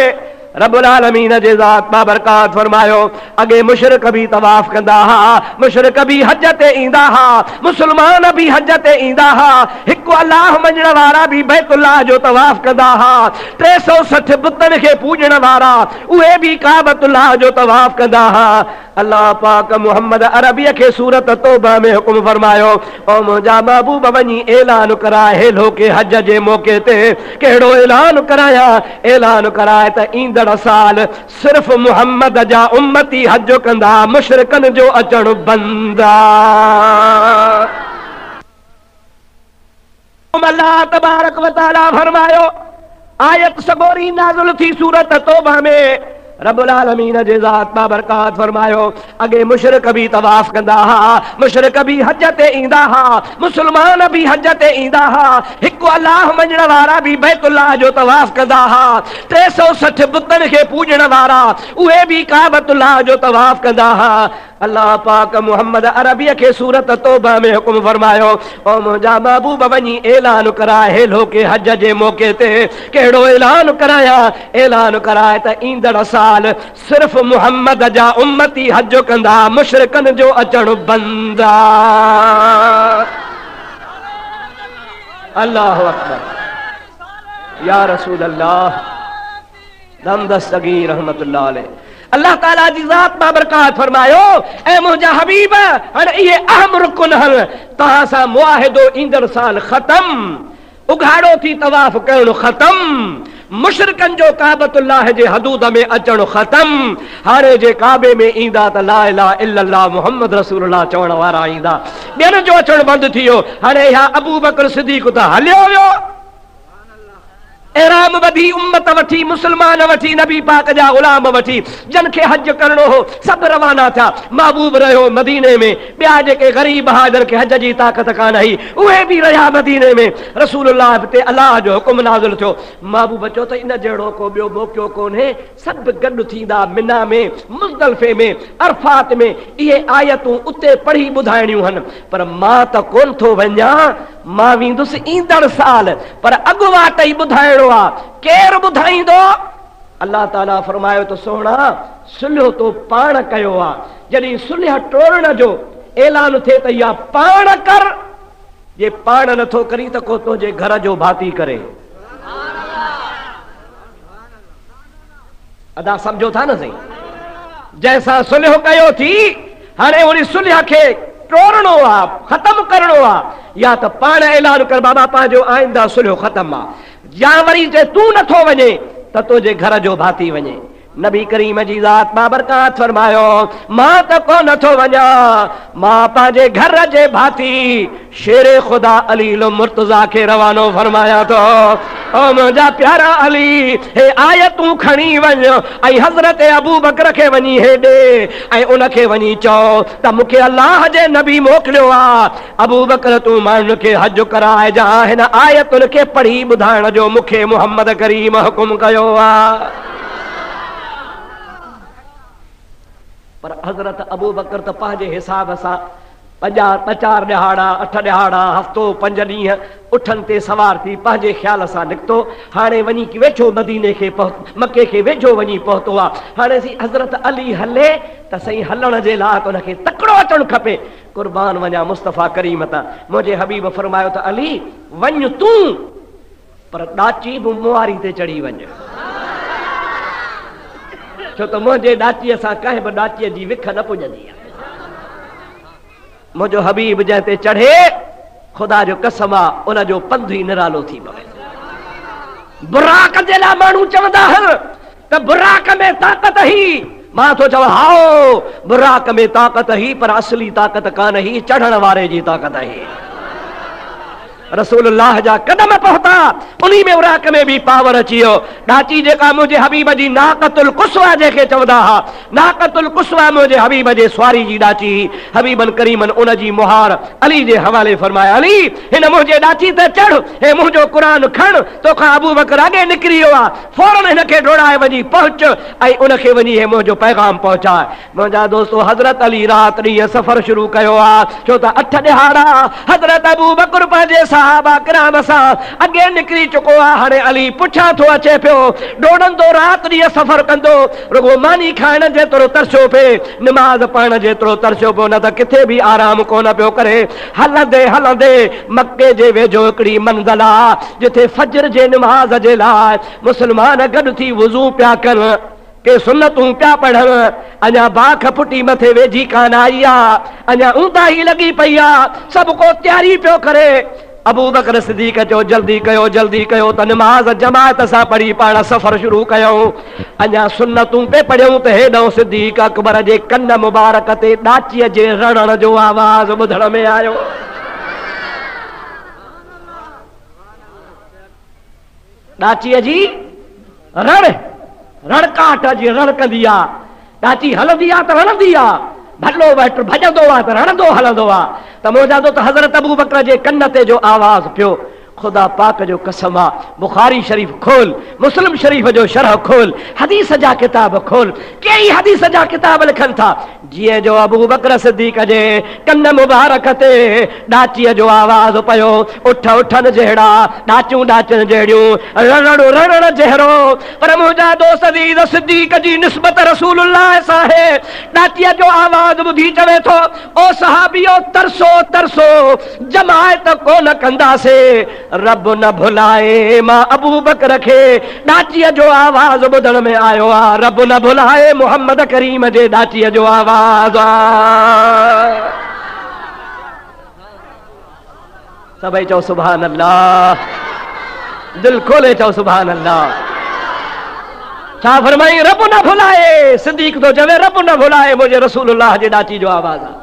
रब्बुल आलमीन जे ज़ात बाबरकात फरमायो अगे मुशरिक भी तवाफ कंदा हा, मुशरिक भी हज ते ईंदा हा, मुसलमान भी हज ते ईंदा हा, हिकु अल्लाह मञण वारा भी बैतुल्लाह जो तवाफ कंदा हा, 360 बुतनि खे पूजण वारा उहे भी काबतुल्लाह जो तवाफ कंदा हा। अल्लाह पाक मोहम्मद अरबीअ खे सूरत तौबा में हुकुम फरमायो, ओ मुंहिंजा महबूब वञी ऐलान कराए हेलो के हज जे मौके ते। कहिड़ो ऐलान कराया? ऐलान कराए त ईंदड़ साल सिर्फ़ मोहम्मद जा उम्मती हज कंदा, मुशरिकनि जो अचणु बंदि आहे। अल्लाह तबारक व तआला फरमायो, आयत सगोरी नाज़िल थी सूरत तौबा में रब्बुल आलमीन जे ज़ात बाबरकात फरमायो अगे मुशरिक भी तवाफ कंदा हा, मुशरिक भी हज ते ईंदा हा, मुसलमान भी हज ते ईंदा हा, हिकु अल्लाह मञण वारा भी बैतुल्लाह जो तवाफ कंदा हा, 360 बुतनि खे पूजण वारा उहे भी काबतुल्लाह जो तवाफ कंदा हा। अल्लाह पाक मोहम्मद अरबीअ खे सूरत तौबा में हुकुम फरमायो, ओ मुंहिंजा महबूब वञी ऐलान कराए हेलो के हज जे मौके ते। कहिड़ो ऐलान कराया? ऐलान कराए त ईंदड़ साल सिर्फ़ मोहम्मद जा उम्मती हज कंदा, मुशरिकनि जो अचणु बंदि आहे। अल्लाहु अकबर या रसूल अल्लाह। दमदस्तगीर रहमतुल्लाह अलैह। अल्लाह ताला जी ज़ात बाबरकात फरमायो, ऐ मुंहिंजा हबीब हाणे इहे अहम रुकन हल, तव्हां सां मुआहिदो ईंदड़ साल ख़तम। उघाड़ो थी तवाफ करणु ख़त्म, मुशरिकन जो काबतुल्लाह जे हदूद में अचणु ख़त्म। हाणे जे काबे में ईंदा त ला इलाहा इल्लल्लाह मुहम्मद रसूलुल्लाह चवण वारा ईंदा, ॿियनि जो अचणु बंदि थी वियो। हाणे इहा अबू बकर सिद्दीक़ त हलियो वियो, एराम वठी उम्मत वठी मुसलमान वठी नबी पाक जा गुलाम वठी जन खे हज करणो हो सब रवाना था। महबूब रहियो मदीने में, ॿिया जेके ग़रीब हा जन खे हज जी ताक़त कान हुई उहे बि रहिया मदीने में। रसूलुल्लाह ते अलाह जो हुकुम नाज़िल थियो। महबूब चयो त इन जहिड़ो को ॿियो मौक़ो कोन्हे, सभु गॾु थींदा मिना में, मुज़दलिफ़े में, अरफात में। इहे आयतूं उते पढ़ी ॿुधाइणियूं आहिनि, पर मां त कोन थो वञा, मां वेंदुसि ईंदड़ साल, पर अॻुवाट ई ॿुधाइणो आहे। केरु ॿुधाईंदो? अल्लाह ताला फरमायो त सोहणा सुलह तो पाण कयो आहे। जॾहिं सुलह टोड़ण जो ऐलान थिए त इहा पाण कर, जे पाण नथो करी त को तुंहिंजे घर जो भाती करे। अदा सम्झो था न सही? जंहिंसां सुलह कयो थी, हाणे उन सुलह खे टोड़णो आहे, ख़त्म करणो आहे, या त पाण ऐलान कर बाबा पंहिंजो आईंदा सुलह ख़त्म आहे, या वरी जे तूं नथो वञे त तुंहिंजे घर जो भाती वञे। नबी करीम जी ज़ात बाबरकात फरमायो, मां त को नथो वञा, मां पंहिंजे घर जे भाती शेरे खुदा अली मुर्तज़ा खे रवानो फरमाया थो। ओ मुंहिंजा प्यारा अली, हे आयतूं खणी वञ ऐं हज़रत अबू बकर खे वञी हेॾे ऐं उनखे वञी चओ त मूंखे अलाह जे नबी मोकिलियो आहे, अबू बकर तूं माण्हुनि खे हज कराइजां, हिन आयतुनि खे पढ़ी ॿुधाइण जो मूंखे मुहम्मद करीम हुकुम कयो आहे। पर हज़रत अबू बकर त पंहिंजे हिसाब सां 4 ॾिहाड़ा 8 ॾिहाड़ा हफ़्तो 5 ॾींहं उठनि ते सवार थी पंहिंजे ख़्याल सां निकितो। हाणे वञी वेझो मदीने खे मके खे वेझो वञी पहुतो आहे। हाणे सी हज़रत अली हले त सही हलण जे लाइ उनखे तकिड़ो अचणु खपे। कुर्बान वञा मुस्तफ़ा करीम तां, मुंहिंजे हबीब फरमायो त अली वञ तूं, पर ॾाची बि मुआरी ते चढ़ी वञ, छो त मुंहिंजे ॾाचीअ सां कंहिं बि ॾाचीअ जी विख न पुॼंदी आहे। मुंहिंजो हबीब जंहिं ते चढ़े, ख़ुदा जो कसम आहे उनजो पंधु ई निरालो थी पवे। बुराक जे लाइ माण्हू चवंदा आहिनि त बुराक में ताक़त ही, मां थो चवां हाओ बुराक में ताक़त ही, पर असली ताक़त कान ही, चढ़ण वारे जी ताक़त ही। रसूलुल्लाह जा कदम पहुता, उन्हीं में उराक में भी पावर अची वियो। ॾाची जेका मुंहिंजे हबीब जी नाक़तुल कुस्वा जंहिंखे चवंदा हुआ, नाक़तुल कुस्वा मुंहिंजे हबीब जे सुवारी जी ॾाची, हबीबन करीमन उन जी मुहार अली जे हवाले फरमाया, अली हिन मुंहिंजे ॾाची ते चढ़, हे मुंहिंजो क़ुरान खण, तोखां अबू बकर अॻे निकिरी वियो आहे, फौरन हिनखे डोड़ाए वञी पहुच ऐं उनखे वञी हे मुंहिंजो पैगाम पहुचाए। मुंहिंजा दोस्तो हज़रत अली राति ॾींहं सफ़र शुरू कयो आहे, छो त 8 ॾिहाड़ा हज़रत अबू बकर पंहिंजे सहाबा किराम सां अॻे निकिरी चुको आहे। हाणे अली पुठियां थो अचे पियो, डोड़ंदो राति ॾींहं सफ़र कंदो, रुगो मानी खाइण जेतिरो तरसियो पिए, निमाज़ पढ़ण जेतिरो तरसियो पियो, न त किथे बि आराम कोन पियो करे। हलंदे हलंदे मके जे वेझो हिकिड़ी मंज़िल आहे, जिथे फजर जे निमाज़ जे लाइ मुस्लमान गॾु थी वुज़ू पिया कनि, के सुन्नतूं पिया पढ़नि, अञा बाख फुटी मथे वेझी कान आई आहे, अञा ऊंदा ई लॻी पई आहे, सभु को तयारी पियो करे। अबू बकर सिद्दीक़ चयो जल्दी कयो त निमाज़ जमात सां पढ़ी पाण सफ़र शुरू कयूं। अञा सुन्नतूं पे पढ़ियूं त हेॾो सिद्दीक़ अकबर जे कन मुबारक ते ॾाचीअ जे रणण जो आवाज़ ॿुधण में आयो। ॾाचीअ जी रणकाट जी रण कंदी आहे, ॾाची हलंदी आहे त रणंदी आहे, भलो वट भॼंदो आहे त रणंदो हलंदो आहे। त मुंहिंजा दोस्त हज़रत अबू बकर जे कन ते जो आवाज़ पियो, खुदा पाक जो कसम आहे, बुखारी शरीफ़ खोल, मुस्लिम शरीफ़ जो शरह खोल, हदीस जा किताब खोल, कई हदीस जा किताब लिखनि था, जीअं जो अबू बकर सिद्दीक़ जे कन मुबारक ते ॾाचीअ जो आवाज़ पियो, उठ उठनि जहिड़ा, ॾाचूं ॾाचनि जहिड़ियूं, रणण रणण जहिड़ो। पर मुंहिंजा दोस्त अज़ीज़ सिद्दीक़ जी निस्बत रसूलुल्लाह सां आहे। ॾाचीअ जो आवाज़ ॿुधी चवे थो, ओ सहाबियो तरसो तरसो, जमायत कोन कंदासीं, रब न भुलाए मां अबू बकर खे। ॾाचीअ जो आवाज़ ॿुधण में आयो आहे, रब न भुलाए मुहम्मद करीम जे ॾाचीअ जो आवाज़ आहे। सभई चओ सुभान अल्लाह। दिल खोले चओ सुभान अल्लाह। छा फरमाई रब न भुलाए, सिद्दीक तो चवे रब न भुलाए मुझे रसूलुल्लाह जे ॾाची जो आवाज़ आहे।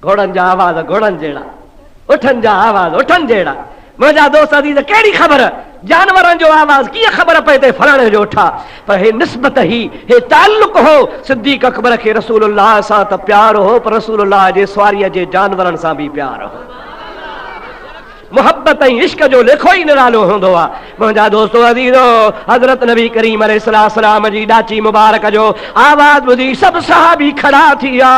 घोड़नि जा आवाज़ घोड़नि जहिड़ा, उठनि जा आवाज़ उठनि जहिड़ा। मुंहिंजा दोस्त अज़ीज़ कहिड़ी ख़बर जानवरनि जो आवाज़ कीअं ख़बर पए ते फलाणे जो उठा, पर हे निस्बत ही हे ताल्लुक़ हो सिद्दीक़ अकबर खे रसूलुल्लाह सां त प्यार हो, पर रसूलुल्लाह जे सवारीअ जे जानवरनि सां बि प्यार हो। मोहब्बत ऐं इश्क जो लेखो ही निरालो होंदो आहे। मुंहिंजा दोस्तो अज़ीज़ो, हज़रत नबी करीम अलैहिस्सलाम जी ॾाची मुबारक जो आवाज़ ॿुधी सभु सहाबी खड़ा थी विया।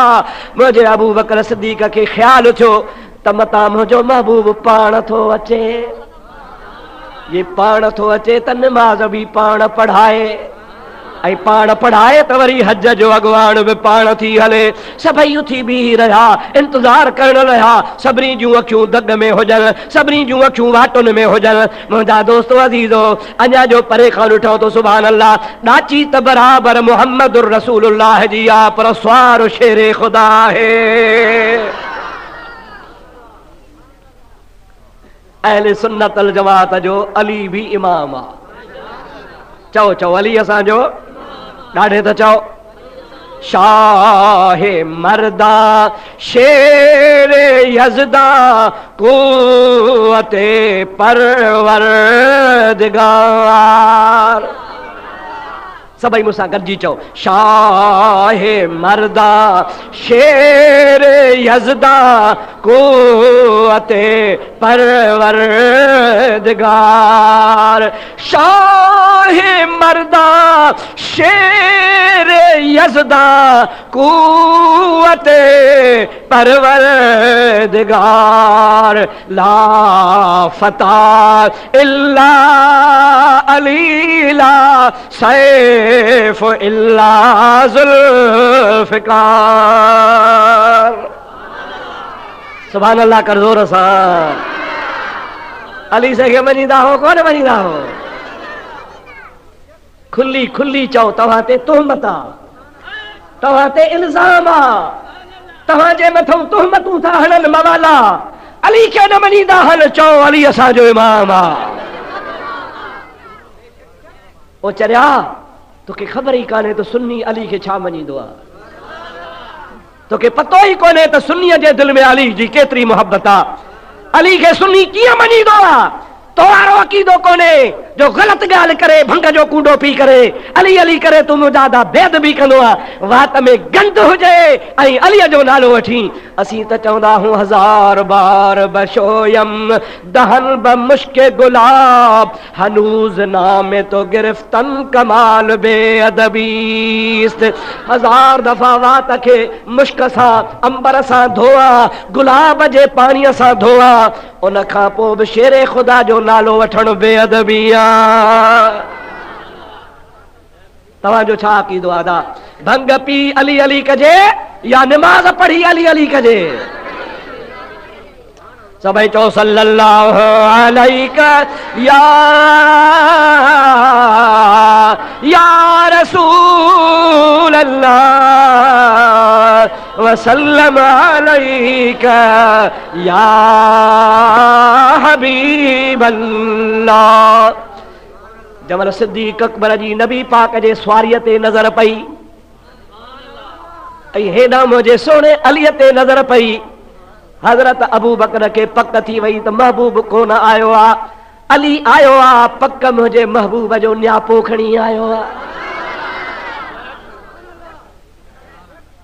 मुंहिंजे अबू बकर सिद्दीक़ खे ख़्यालु थियो त मतां मुंहिंजो महबूब पाण थो अचे, ये पाण थो अचे त निमाज़ बि पाण पढ़ाए, ऐं पाण पढ़ाए त वरी हज जो अॻुवाण बि पाण थी हले। सभई उथी बीही रहिया, इंतज़ार करण रहिया। सभिनी जूं अखियूं दग में हुजनि, सभिनी जूं अखियूं वाटुनि में हुजनि। मुंहिंजा दोस्तो अज़ीज़ो, अञा जो परे खां ॾिठो तो सुभान अल्लाह, ॾाची त बराबर मुहम्मदुर रसूलुल्लाह जी आहे, पर स्वार शेरे ख़ुदा है। अहले सुन्नत अल जमात जो अली भी इमाम आहे। चओ चओ अली असांजो ॾाढे त चओ। शाहे मर्दा शेरे यज़दा क़ुव्वते परवरदिगार। सभई मूंसां गॾिजी चओ, शाहे मर्दा शेरे यज़दा क़ुव्वते परवरदिगार। शाहे मर्दा शेरे यज़दा क़ुव्वते परवरदिगार। ला फता इल्ला अली ला सैफ इल्ला ज़ुल्फ़िकार। सुभान अल्लाह कर ज़ोर सां। अली से खे मञींदा हो कोन मञींदा हो? खुली खुली चओ तव्हां ते तुहमत आहे, तव्हां ते इल्ज़ाम आहे, तव्हांजे मथां तुहमतूं था हणनि मवाला। अली खे न मञींदा हल, चओ अली असांजो इमाम आहे। ओ चरिया तोखे ख़बर ई कान्हे त सुन्नी अली खे छा मञींदो आहे, तोखे पतो ई कोन्हे त सुन्नीअ जे दिलि में अली जी केतिरी मोहब्बत आहे। अली खे सुन्नी कीअं मञींदो आहे? तो वारो अक़ीदो कोन्हे जो ग़लत ॻाल्हि करे भंग जो कूड़ो पी करे अली अली करे तूं मुजादा बेद बि कंदो आहे। वात में गंद हुजे ऐं अलीअ जो नालो वठी असीं त चवंदा हूं हज़ार बार बशोयम दहन ब मुश्के गुलाब हनूज नामे तो गिरफ्तन कमाल बेअदबीस्त। हज़ार दफ़ा वात खे मुश्क सां अंबर सां धोआ, गुलाब जे पाणीअ सां धोआ, उन खां पोइ बि शेरे ख़ुदा जो नालो वठण बेअदबी आहे। तव्हांजो छा अक़ीदो आहे? भंग पी अली अली कजे या निमाज़ पढ़ी अली अली कजे? सभई चओ सल्लल्लाहु अलैका या रसूल अल्लाह वसल्लम अलैका या हबीब अल्लाह। जमल सिद्दीक़ अकबर जी नबी पाक जे सवारीअ ते नज़र पई ऐं हेॾां मुंहिंजे सोणे अलीअ ते नज़र पई। हज़रत अबू बकर खे पक थी वई त महबूब कोन आयो आहे। अली आयो आहे, पक मुंहिंजे महबूब जो न्यापो खणी आयो आहे।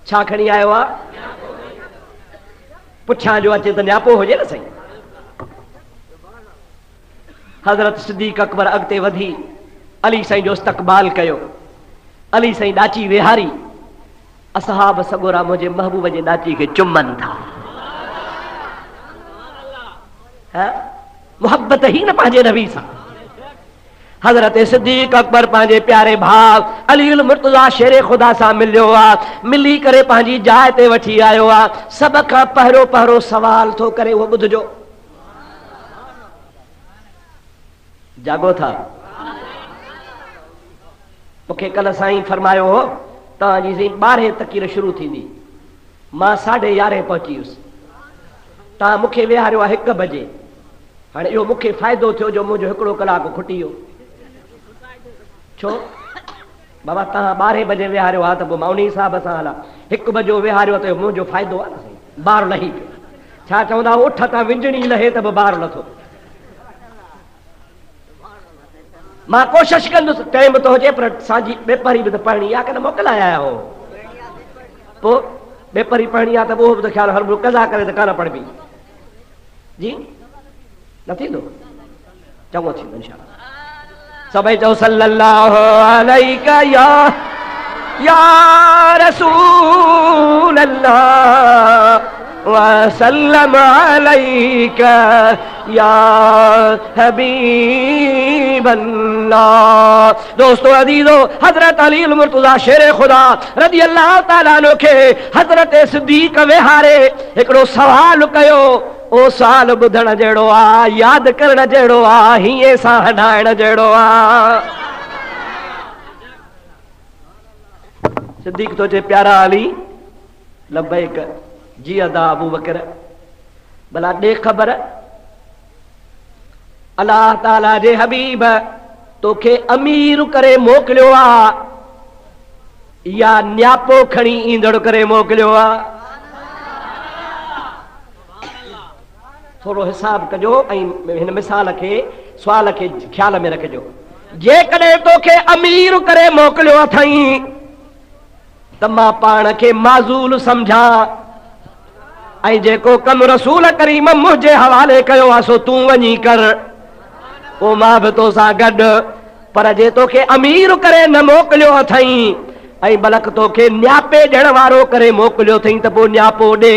छा खणी आयो आहे? पुठियां जो अचे त न्यापो हुजे न सही। हज़रत सिद्दीक़ अकबर अॻिते वधी अली साईं जो इस्तक़बाल कयो। अली साईं ॾाची वेहारी, असहाब सॻोरा मुंहिंजे महबूब जे ॾाची खे चुमनि था। मोहब्बत ही न पंहिंजे नबी सां। हज़रत सिद्दीक़ अकबर पंहिंजे प्यारे भाउ अली उल मुर्तज़ा शेरे ख़ुदा सां मिलियो आहे। मिली करे पंहिंजी जाइ ते वठी आयो आहे। सभ खां पहिरियों पहिरियों सवाल थो करे, उहो ॿुधजो। जागो था? मूंखे कल्ह साईं फरमायो हो तव्हांजी साईं 12 तकीर शुरू थींदी, मां 11:30 पहुची वियुसि। तव्हां मूंखे विहारियो आहे 1 बजे। हाणे इहो मूंखे फ़ाइदो थियो जो मुंहिंजो हिकिड़ो कलाक खुटी वियो। छो बाबा तव्हां 12 बजे विहारियो आहे त पोइ मां उन हिसाब सां हलां। 1 बजे विहारियो त मुंहिंजो फ़ाइदो आहे न साईं, ॿार लही पियो। छा चवंदा उठ त विंजणी लहे त बि ॿार नथो। मां कोशिशि कंदुसि टाइम थो हुजे पर असांजी बेपरी बि त पढ़णी आहे कि न मोकिलाए आया हो। पोइ बेपरी पढ़णी आहे त पोइ बि त ख़्यालु हर कज़ा करे त कान पढ़बी जी न थींदो। चङो थींदो इंशाअल्लाह। सभई चओ सल्लल्लाहु अलैका या रसूल अल्लाह वसल्लम अलैका या हबीब अल्लाह। दोस्तों अजीजो, हजरत अली मुर्तजा शेर खुदा रज़ी अल्लाह ताला अन्हु खे हजरत सिद्दीक वेहारे हिकिड़ो सवाल कयो। ओ साल ॿुधण जहिड़ो आ, यादि करण जहिड़ो आ, हीअं सां हटाइण जहिड़ो आ। सिद्दीक तो चे प्यारा अली लब्बैक जी अदा अबू बकर। भला ॾे ख़बर अल्लाह ताला जे हबीब तोखे अमीर करे मोकिलियो आ या न्यापो खणी ईंदड़ करे मोकिलियो आ? थोड़ो हिसाब कजो ऐं हिन मिसाल खे सुवाल खे ख्याल में रखजो। जेकॾहिं तोखे अमीर करे मोकिलियो अथई त मां पाण खे माज़ूल सम्झां ऐं जेको कम रसूल करीम मुंहिंजे हवाले कयो आहे सो तूं वञी कर, पोइ मां बि तोसां गॾु। पर जे तोखे अमीर करे न मोकिलियो अथई ऐं बल्कि तोखे न्यापे ॾियण वारो करे मोकिलियो अथई त पोइ न्यापो ॾे।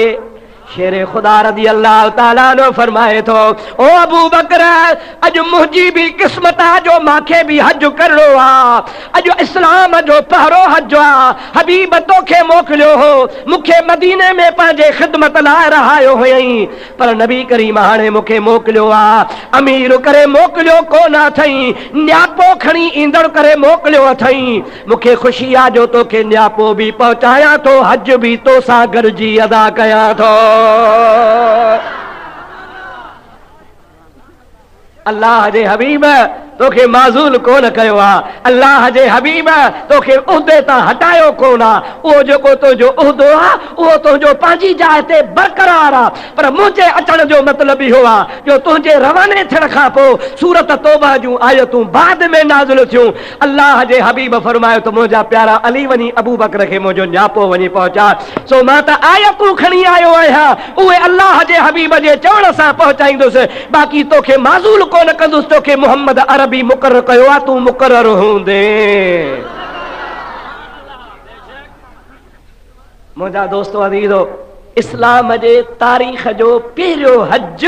शेर खुदा रज़ी अल्लाह ताला अन्हु फरमाए थो, ओ अबू बकर अॼु मुंहिंजी बि क़िस्मत आहे जो मूंखे बि हज करणो आहे। अॼु इस्लाम जो पहिरो हज आहे। हबीब तोखे मोकिलियो हो, मूंखे मदीने में पंहिंजे ख़िदमत लाइ रहायो हुयई, पर नबी करीम हाणे मूंखे मोकिलियो आहे। अमीर करे मोकिलियो कोन अथई, न्यापो खणी ईंदड़ करे मोकिलियो अथई। मूंखे ख़ुशी आहे जो तोखे न्यापो बि पहुचायां थो, हज बि तोसां गॾिजी अदा कयां थो। अल्लाह जे हबीब तोखे माज़ूल कोन कयो आहे। अल्लाह जे हबीब तोखे उहिदे तां हटायो कोन आहे। उहो जेको तुंहिंजो उहिदो आहे उहो तुंहिंजो पंहिंजी जाइ ते बरक़रार आहे। पर मुंहिंजे अचण जो मतिलबु इहो आहे जो तुंहिंजे रवाने थियण खां पोइ सूरत तौबा जूं आयतूं बाद में नाज़िल थियूं। अल्लाह जे हबीब फरमायो त मुंहिंजा प्यारा अली वञी अबू बकर खे मुंहिंजो न्यापो वञी पहुचा। सो मां त आयतूं खणी आयो आहियां, उहे अल्लाह जे हबीब जे चवण सां पहुचाईंदुसि। बाक़ी तोखे माज़ूल कोन कंदुसि, तोखे मोहम्मद अरबी मुक़रर कयो आहे, तूं मुक़रर हूंदे। मुंहिंजा दोस्तो अज़ीज़ो, इस्लाम जे तारीख़ जो पहिरियों हज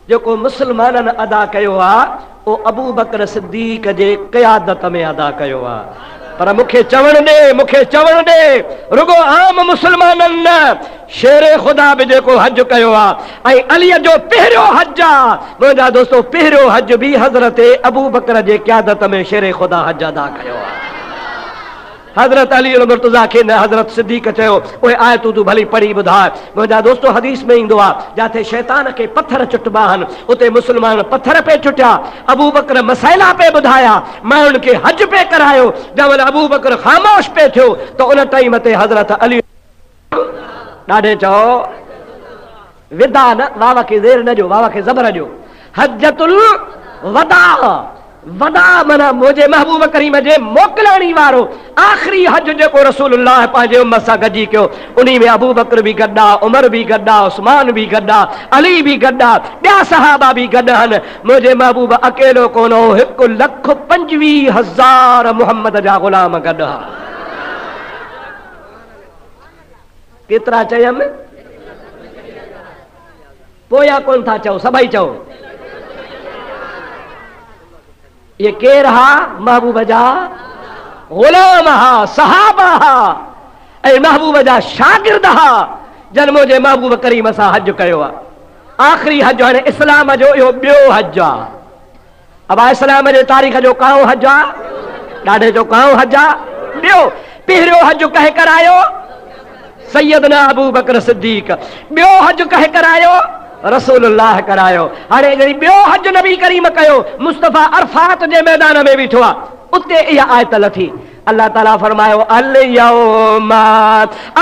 जेको मुस्लमाननि अदा कयो आहे उहो अबू बकर सिद्दीक जे क़यादत में अदा कयो आहे। पर मूंखे चवण ॾे रुगो आम मुस्लमाननि न, शेर खुदा बि जेको हज कयो आहे ऐं अलीअ जो पहिरियों हज आहे। मुंहिंजा दोस्तो पहिरियों हज बि हज़रत अबू बकर जे क़यादत में शेर खुदा हज अदा कयो आहे। हज़रत अली मुर्तज़ा खे न हज़रत सिद्दीक चयो, उहे आयतूं तूं भली पढ़ी ॿुधाए। मुंहिंजा दोस्तो हदीस में ईंदो आहे जिथे शैतान खे पत्थर चुटबा आहिनि उते मुस्लमान पत्थर पे चुटिया। अबू बकर मसइला पे ॿुधाया, माण्हुनि खे हज पे करायो। जंहिं अबू बकर ख़ामोश पे थियो त उन टाइम ते हज़रत अली ॾाढे चओ विदा न, वावा खे ज़ेर न ॾियो, वावा खे ज़बर ॾियो। हजतुल वदा, वदा माना मुंहिंजे महबूब करीम जे मोकिलाणी वारो आख़िरी हज जेको रसूलुल्लाह पंहिंजे उम्मत सां गॾिजी कयो। उन्ही में अबू बकर बि गॾु आहे, उमर बि गॾु आहे, उस्मान बि गॾु आहे, अली बि गॾु आहे, ॿिया सहाबा बि गॾु आहिनि। मुंहिंजे महबूब अकेलो कोन हो, 1,25,000 मुहम्मद जा ग़ुलाम गॾु आहे। केतिरा चयमि? पोयां कोन था चओ, सभई चओ। ये केर हा? महबूब जा ग़ुलाम हा, सहाबा हा ऐं महबूब जा शागिर्द हा जन मुंहिंजे महबूब करीम सां हज कयो आहे। आख़िरी हज हाणे इस्लाम जो इहो ॿियो हज आहे। अब इस्लाम जे तारीख़ जो काओ हज आहे? ॾाढे जो काओ हज आहे। ॿियो पहिरियों हज कंहिं करायो? सैयदना अबू बकर सिद्दीक। ॿियो हज कंहिं करायो? रसूलुल्लाह करायो। हाणे जॾहिं ॿियो हज नबी करीम कयो, मुस्तफ़ा अरफात जे मैदान में बीठो आहे, उते इहा आयत लथी। अल्लाह ताला फरमायो अल यौमा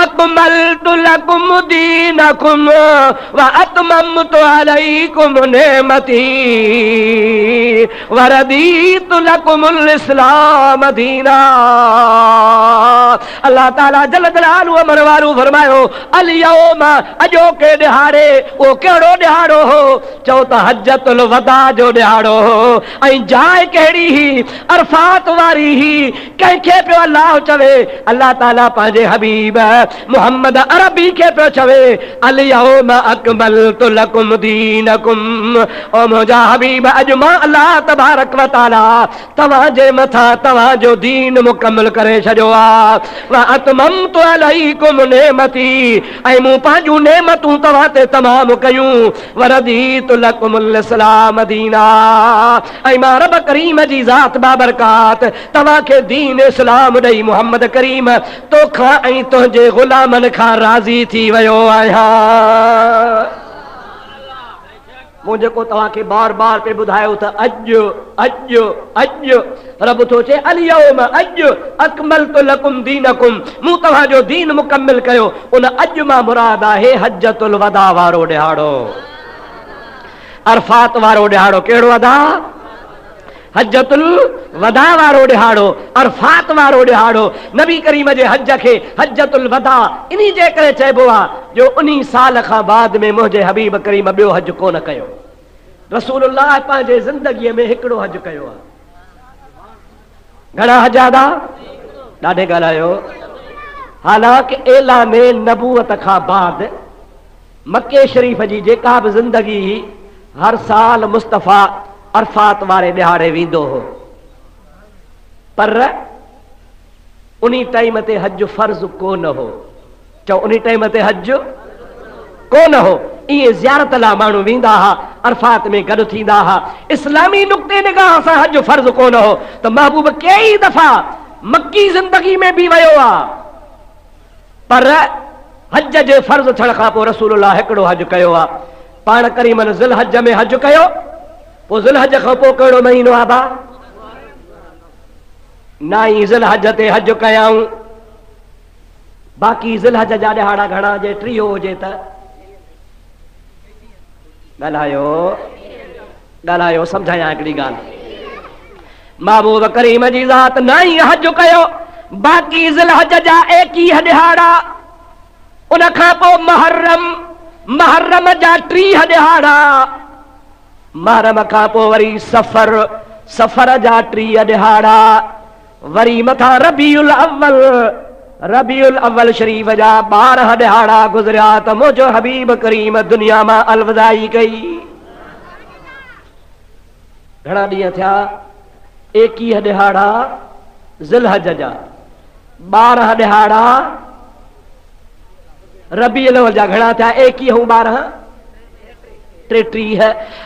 अकमलतु लकुम दीनकुम व अतममतु अलैकुम नेमती व रदीतु लकुमुल इस्लाम दीना। अल्लाह ताला जल जलालु अमर वारो फरमायो अल यौमा, अॼोके ॾिहाड़े, उहो कहिड़ो ॾिहाड़ो हो? चओ त हज्जतुल वदा जो ॾिहाड़ो हो। ऐं जाइ कहिड़ी ही? अरफात वारी ही। कंहिंखे पियो अल्लाह चवे? अल्लाह ताला पंहिंजे हबीब मोहम्मद अरबी खे पियो चवे अल यौम अकमलतु लकुम दीनकुम। ओ मुंहिंजा हबीब, अॼु मां अल्लाह तबारक व ताला तव्हांजे मथां तव्हांजो दीन मुकम्मल करे छॾियो आहे। व अतममतु अलैकुम नेमती, ऐं मूं पंहिंजूं नेमतूं तव्हां ते तमामु कयूं। व रदीतु लकुमुल इस्लाम दीना, ऐं मां रब करीम जी ज़ात बाबरकात तव्हांखे दीन इस्लाम ॾेई मोहम्मद करीम तोखां ऐं तुंहिंजे ग़ुलामनि खां राज़ी थी वियो आहियां। मूं जेको तव्हांखे बार बार पे ॿुधायो त अॼु अॼु अॼु रब थो चए अल यौम, अॼु अकमलतु लकुम दीनकुम, मूं तव्हांजो दीन मुकम्मिल कयो। उन अॼु मां मुराद आहे हज्जतुल वदा वारो ॾिहाड़ो, अरफात वारो ॾिहाड़ो। कहिड़ो अदा? हज्जतुल वदा वारो ॾिहाड़ो, अरफात वारो ॾिहाड़ो। नबी करीम जे हज खे हज्जतुल वदा इन्ही जे करे चइबो आहे जो उन साल खां बाद में मुंहिंजे हबीब करीम ॿियो हज कोन कयो। रसूलुल्लाह पंहिंजे ज़िंदगीअ में हिकिड़ो हज कयो आहे। घणा हज अदा? ॾाढे ॻाल्हायो। हालांकि ऐलाने नबूवत खां बाद मके शरीफ़ जी जेका बि ज़िंदगी हर साल मुस्तफ़ा अरफात वारे ॾिहाड़े वेंदो हो, पर उन टाइम ते हज फर्ज़ कोन हो। चओ उन टाइम ते हज कोन हो। इहे ज़ियारत लाइ माण्हू वेंदा हुआ, अरफात में गॾु थींदा हुआ। इस्लामी नुक़्ते निगाह सां हज फर्ज़ कोन हो त महबूब कई दफ़ा मक्की ज़िंदगी में बि वियो आहे, पर हज जे फर्ज़ थियण खां पोइ रसूलुल्लाह हिकिड़ो हज कयो आहे। पाण करीमन ज़िल हज में हज कयो, पोइ ज़िल हज खां पोइ कहिड़ो महीनो आहे बा? 9 ज़िल हज ते हज कयाऊं। बाक़ी ज़िल हज जा ॾिहाड़ा घणा? जे 3 हुजे त ॻाल्हायो ॻाल्हायो, सम्झायां हिकिड़ी ॻाल्हि। महबूब करीम जी ज़ात 9 हज कयो, बाक़ी ज़िल हज जा 21 ॾिहाड़ा। उन खां पोइ मुहर्रम जा 3 ॾिहाड़ा। मुहर्रम खां पोइ वरी सफ़र जा 3 ॾिहाड़ा। वरी मथां रबीउल अव्वल शरीफ़ जा 12 ॾिहाड़ा गुज़रिया त मुंहिंजो हबीब करीम दुनिया मां अलविदाई कई। घणा ॾींहं थिया? 21 ॾिहाड़ा ज़िल हज जा, 12 ॾिहाड़ा रबीउल अव्वल जा। घणा थिया? 21 ऐं 12 33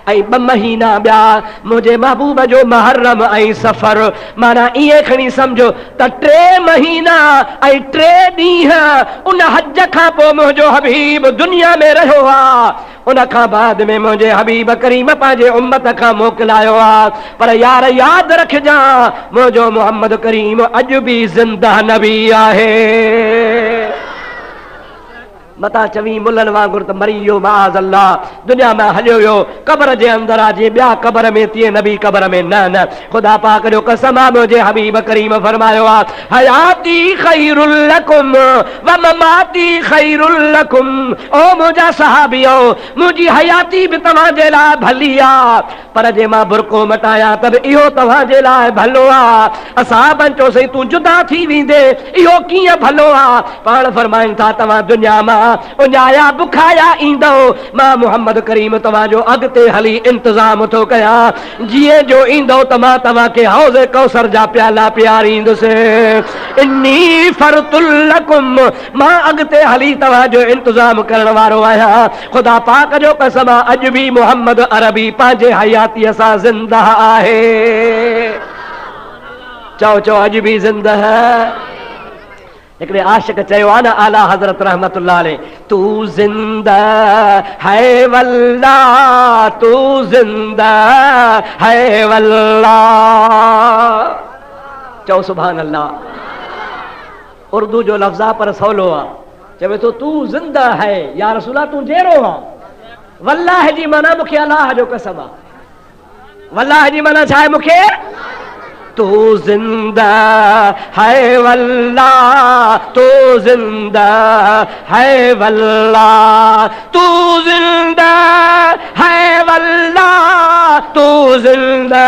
ऐं 2 महीना ॿिया मुंहिंजे महबूब जो मुहर्रम ऐं सफ़र। माना ईअं खणी सम्झो त 3 महीना ऐं 3 ॾींहं उन हज खां पोइ मुंहिंजो हबीब दुनिया में रहियो आहे। उन खां बाद में मुंहिंजे हबीब करीम पंहिंजे उम्मत खां मोकिलायो आहे। पर यार यादि रखजां, मुंहिंजो मोहम्मद करीम अॼु बि ज़िंदा नबी आहे। मता चवी मुल्हनि वांगुरु त मरी वियो, माज़ अल्लाह, दुनिया में हलियो वियो, क़ब्र जे अंदरि आहे। ॿिया क़ब्र में तीअं नबी क़ब्र में न। ख़ुदा पाक जो कसम आहे, मुंहिंजे हबीब करीम फरमायो आहे हयाती खैरुल लकुम व ममाती खैरुल लकुम। ओ मुंहिंजा सहाबियो, मुंहिंजी हयाती बि तव्हांजे लाइ भली आहे, पर जे मां बुरको मटायां त बि इहो तव्हांजे लाइ भलो आहे। असहाबनि चयोसीं तूं जुदा थी वेंदे इहो कीअं भलो आहे? पाण फरमाइनि था तव्हां दुनिया मां उञाया बुखाया ईंदो, मां मोहम्मद करीम तव्हांजो अॻिते हली इंतज़ाम थो कयां। जीअं जो ईंदो त मां तव्हांखे हौज़ कौसर जा प्याला पियारींदुसि। इन्नी फरतुल लकुम, मां अॻिते हली तव्हांजो इंतज़ाम करण वारो आहियां। ख़ुदा पाक जो कसम आहे, अॼु बि मोहम्मद अरबी पंहिंजे हयातीअ सां ज़िंदा आहे। चओ अॼु बि ज़िंदा है। एक आशिक चयो आहे न आला हज़रत रहमतुल्लाह अलैह, तू जिंदा है वल्ला, तू जिंदा है वल्ला। चओ सुभान अल्लाह। उर्दू जो लफ्ज़ आहे पर सवलो आहे। चवे तो तू जिंदा है या रसूला, तू जहिड़ो आहे। वल्लाह जी माना मूंखे अलाह जो कसम आहे। वल्लाह जी माना छा आहे? मूंखे तू जिंदा है वल्ला, तू जिंदा है वल्ला, तू जिंदा है वल्ला, तू जिंदा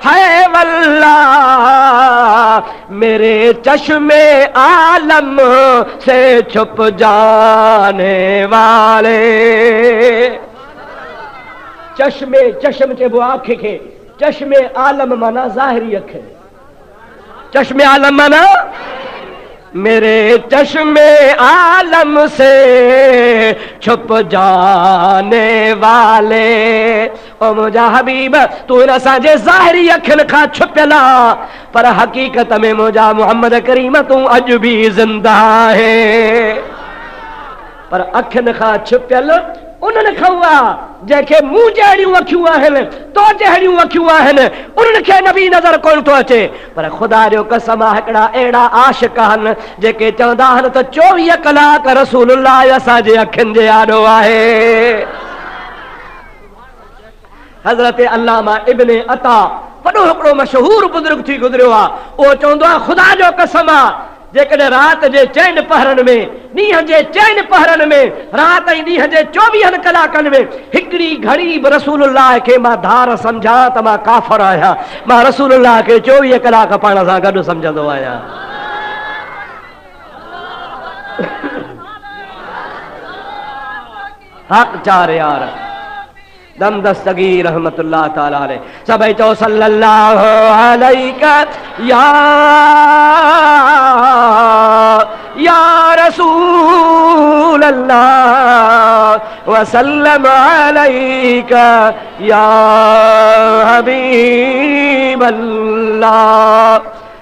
है वल्ला। मेरे चश्मे आलम से छुप जाने वाले। चश्मे, चश्म चइबो आंख खे। चश्मे आलम माना ज़ाहिरी अख। चश्मे आलम माना मेरे चश्मे आलम से छुप जाने वाले। ओ मुंहिंजा हबीब, तू इन असांजे ज़ाहिरी अखियुनि खां छुपियल आहे, पर हक़ीक़त में मुंहिंजा मोहम्मद करीम तूं अॼु बि ज़िंदा आहे। पर अखियुनि खां छुपियल उन्हनि खां आहे जंहिंखे मूं जहिड़ियूं अखियूं आहिनि, तो जहिड़ियूं अखियूं आहिनि, उन्हनि खे नबी नज़र कोन थो अचे। पर ख़ुदा जो कसम आहे, हिकिड़ा अहिड़ा आशिक आहिनि जेके चवंदा आहिनि त 24 कलाक रसूलुल्लाह असांजे अखियुनि जे आॾो आहे। हज़रत अल्लामा इब्न अता वॾो हिकिड़ो मशहूर बुज़ुर्ग थी गुज़रियो आहे। उहो चवंदो आहे, ख़ुदा जो कसम आहे, जेकॾहिं राति जे 4 पहरनि में, ॾींहं जे 4 पहरनि में, राति ऐं ॾींहं जे 24 कलाकनि में हिकिड़ी घड़ी बि रसूलुल्लाह खे मां धार सम्झां त मां काफ़िर आहियां। मां रसूलुल्लाह खे 24 कलाक पाण सां गॾु सम्झंदो आहियां। हक़ चार यार दम दस्तगीर रहमतुल्लाह ताला अलैह। सभई चओ सल्लल्लाहु अलैका या रसूल अल्लाह व सल्लम अलैका या हबीब अल्लाह।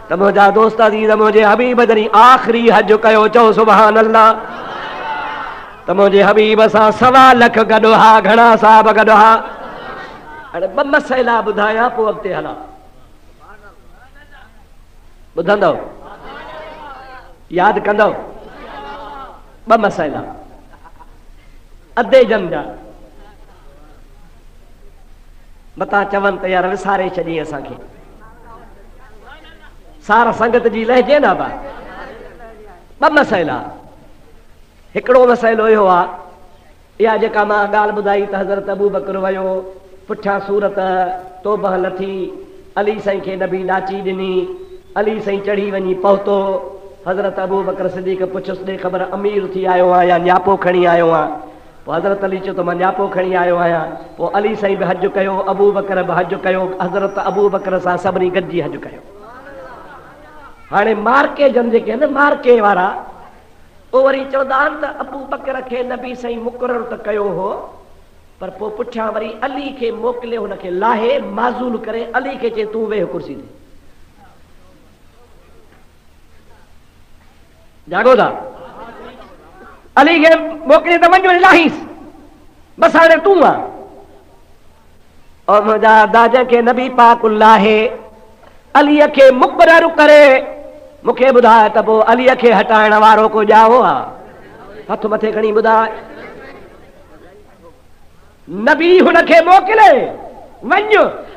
त मुंहिंजा दोस्त अज़ीज़, मुंहिंजे हबीब जॾहिं आख़िरी हज कयो, चओ सुभान अल्लाह। त मुंहिंजे हबीब सां 1.25 लख गॾु हा। घणा साहब गॾु हा? हाणे 2 मसइला ॿुधायां, पोइ अॻिते हलां। ॿुधंदव? यादि कंदव? 2 मसइला अधे जम जा। मतां चवनि त यार विसारे छॾी असांखे। सार संगत जी लहजे न बा। 2 मसइला। हिकिड़ो मसइलो इहो आहे, इहा जेका मां ॻाल्हि ॿुधाई त हज़रत अबू बकर वियो, पुठियां सूरत तौबह लथी, अली साईं खे नबी ॾाची ॾिनी, अली साईं चढ़ी वञी पहुतो। हज़रत अबू बकर सिद्दीक़ पुछुसि, ॾे ख़बर अमीर थी आयो आहियां या न्यापो खणी आयो आहियां? पोइ हज़रत अली चयो त मां न्यापो खणी आयो आहियां। पोइ अली साईं बि हज कयो, अबू बकर बि हज कयो, हज़रत अबू बकर सां सभिनी गॾिजी हज कयो। हाणे मार्के जन जेके आहिनि, मार्के वारा, पोइ वरी चवंदा आहिनि त अबू बकर खे नबी साईं मुक़ररु त कयो हो, पर पोइ पुठियां वरी अली खे मोकिले, हुनखे लाहे माज़ूल करे अली खे चए तूं वेह कुर्सी ते। जागो था? अली खे मोकिले त वञ लाहीस, बसि हाणे तूं आहे। और मुंहिंजा दादा खे नबी पाक लाहे अलीअ खे मुक़ररु करे मूंखे ॿुधाए त पोइ अलीअ खे हटाइण वारो को ॼाओ आहे? हथ मथे खणी ॿुधाए। नबी हुनखे मोकिले वञ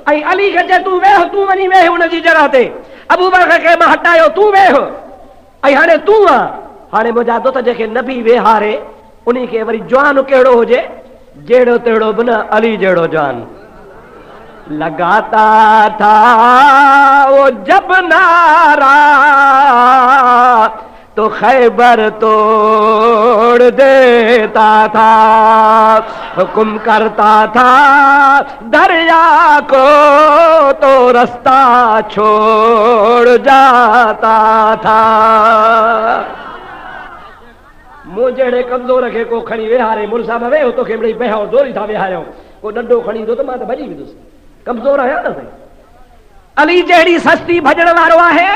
ऐं अली खे चए तूं वेह, तूं वञी वेह हुनजी जॻह ते। अबू बकर खे मां हटायो, तूं वेह ऐं हाणे तूं आहे। हाणे मुंहिंजा दोस्त जेके नबी वेहारे, उन खे वरी जवान कहिड़ो हुजे, जहिड़ो तहिड़ो बि न, अली जहिड़ो जवान। लगाता था वो जब नारा तो खैबर तोड़ देता था, हुक्म करता था दरिया को तो रास्ता छोड़ जाता था। मूं जहिड़े कमज़ोर खे को खणी वेहारे, मुड़ुसा में वेहो तोखे मिड़ई बेहो दोरी था वेहारियो, को डंडो खणी ईंदो त मां त भॼी वेंदुसि, कमज़ोर आहियां न। अली जहिड़ी सस्ती भॼण वारो आहे,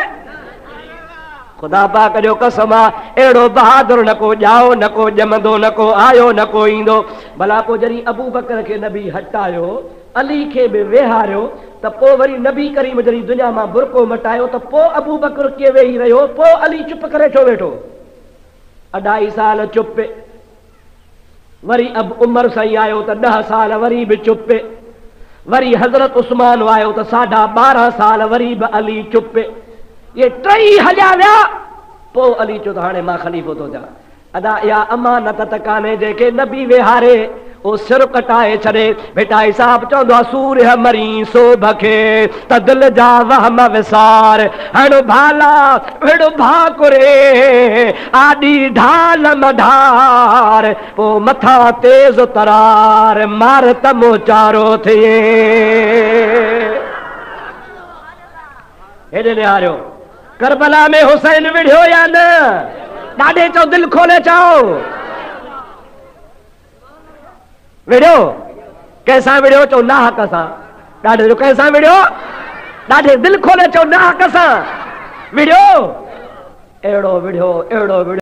खुदा पाक जो कसम आहे एड़ो बहादुर न को जाओ न को जमंदो न को आयो न को ईंदो। भला पोइ जॾहिं अबू बकर खे नबी हटायो अली खे बि वेहारियो त पोइ वरी नबी करीम जॾहिं दुनिया मां बुरको मटायो त पोइ अबू बकर कीअं वेही रहियो, पोइ अली चुप करे छो वेठो? 2.5 साल चुप, वरी अब उमर साईं आयो त 10 साल वरी बि चुप, वरी हज़रत उस्मान आयो त 12.5 साल वरी बि अली चुप। ये 3 हलिया विया, पोइ अली चयो त हाणे मां ख़लीफ़ो थो थियां। अदा इहा अमानत त कान्हे जेके नबी वेहारे ओ सिर कटाए छॾे। बेटा साहब चवंदो आहे सूर्य मरी सोभ खे त दिलि जा वहम विसार, हण भाला विड़ भाकुरे आॾी ढाल मढार, पोइ मथा तेज़ तरार मार त मोचारो थिए। हेॾे निहारियो करबला में हुसैन विढ़ियो या न? ॾाढे चओ दिलि खोले चओ विढ़ियो। कंहिंसां विढ़ियो? चओ नाहक सां। ॾाढे जो कंहिंसां विढ़ियो? ॾाढे दिलि खोले चओ नाहक सां विढ़ियो। अहिड़ो विढ़ियो अहिड़ो विढ़ियो।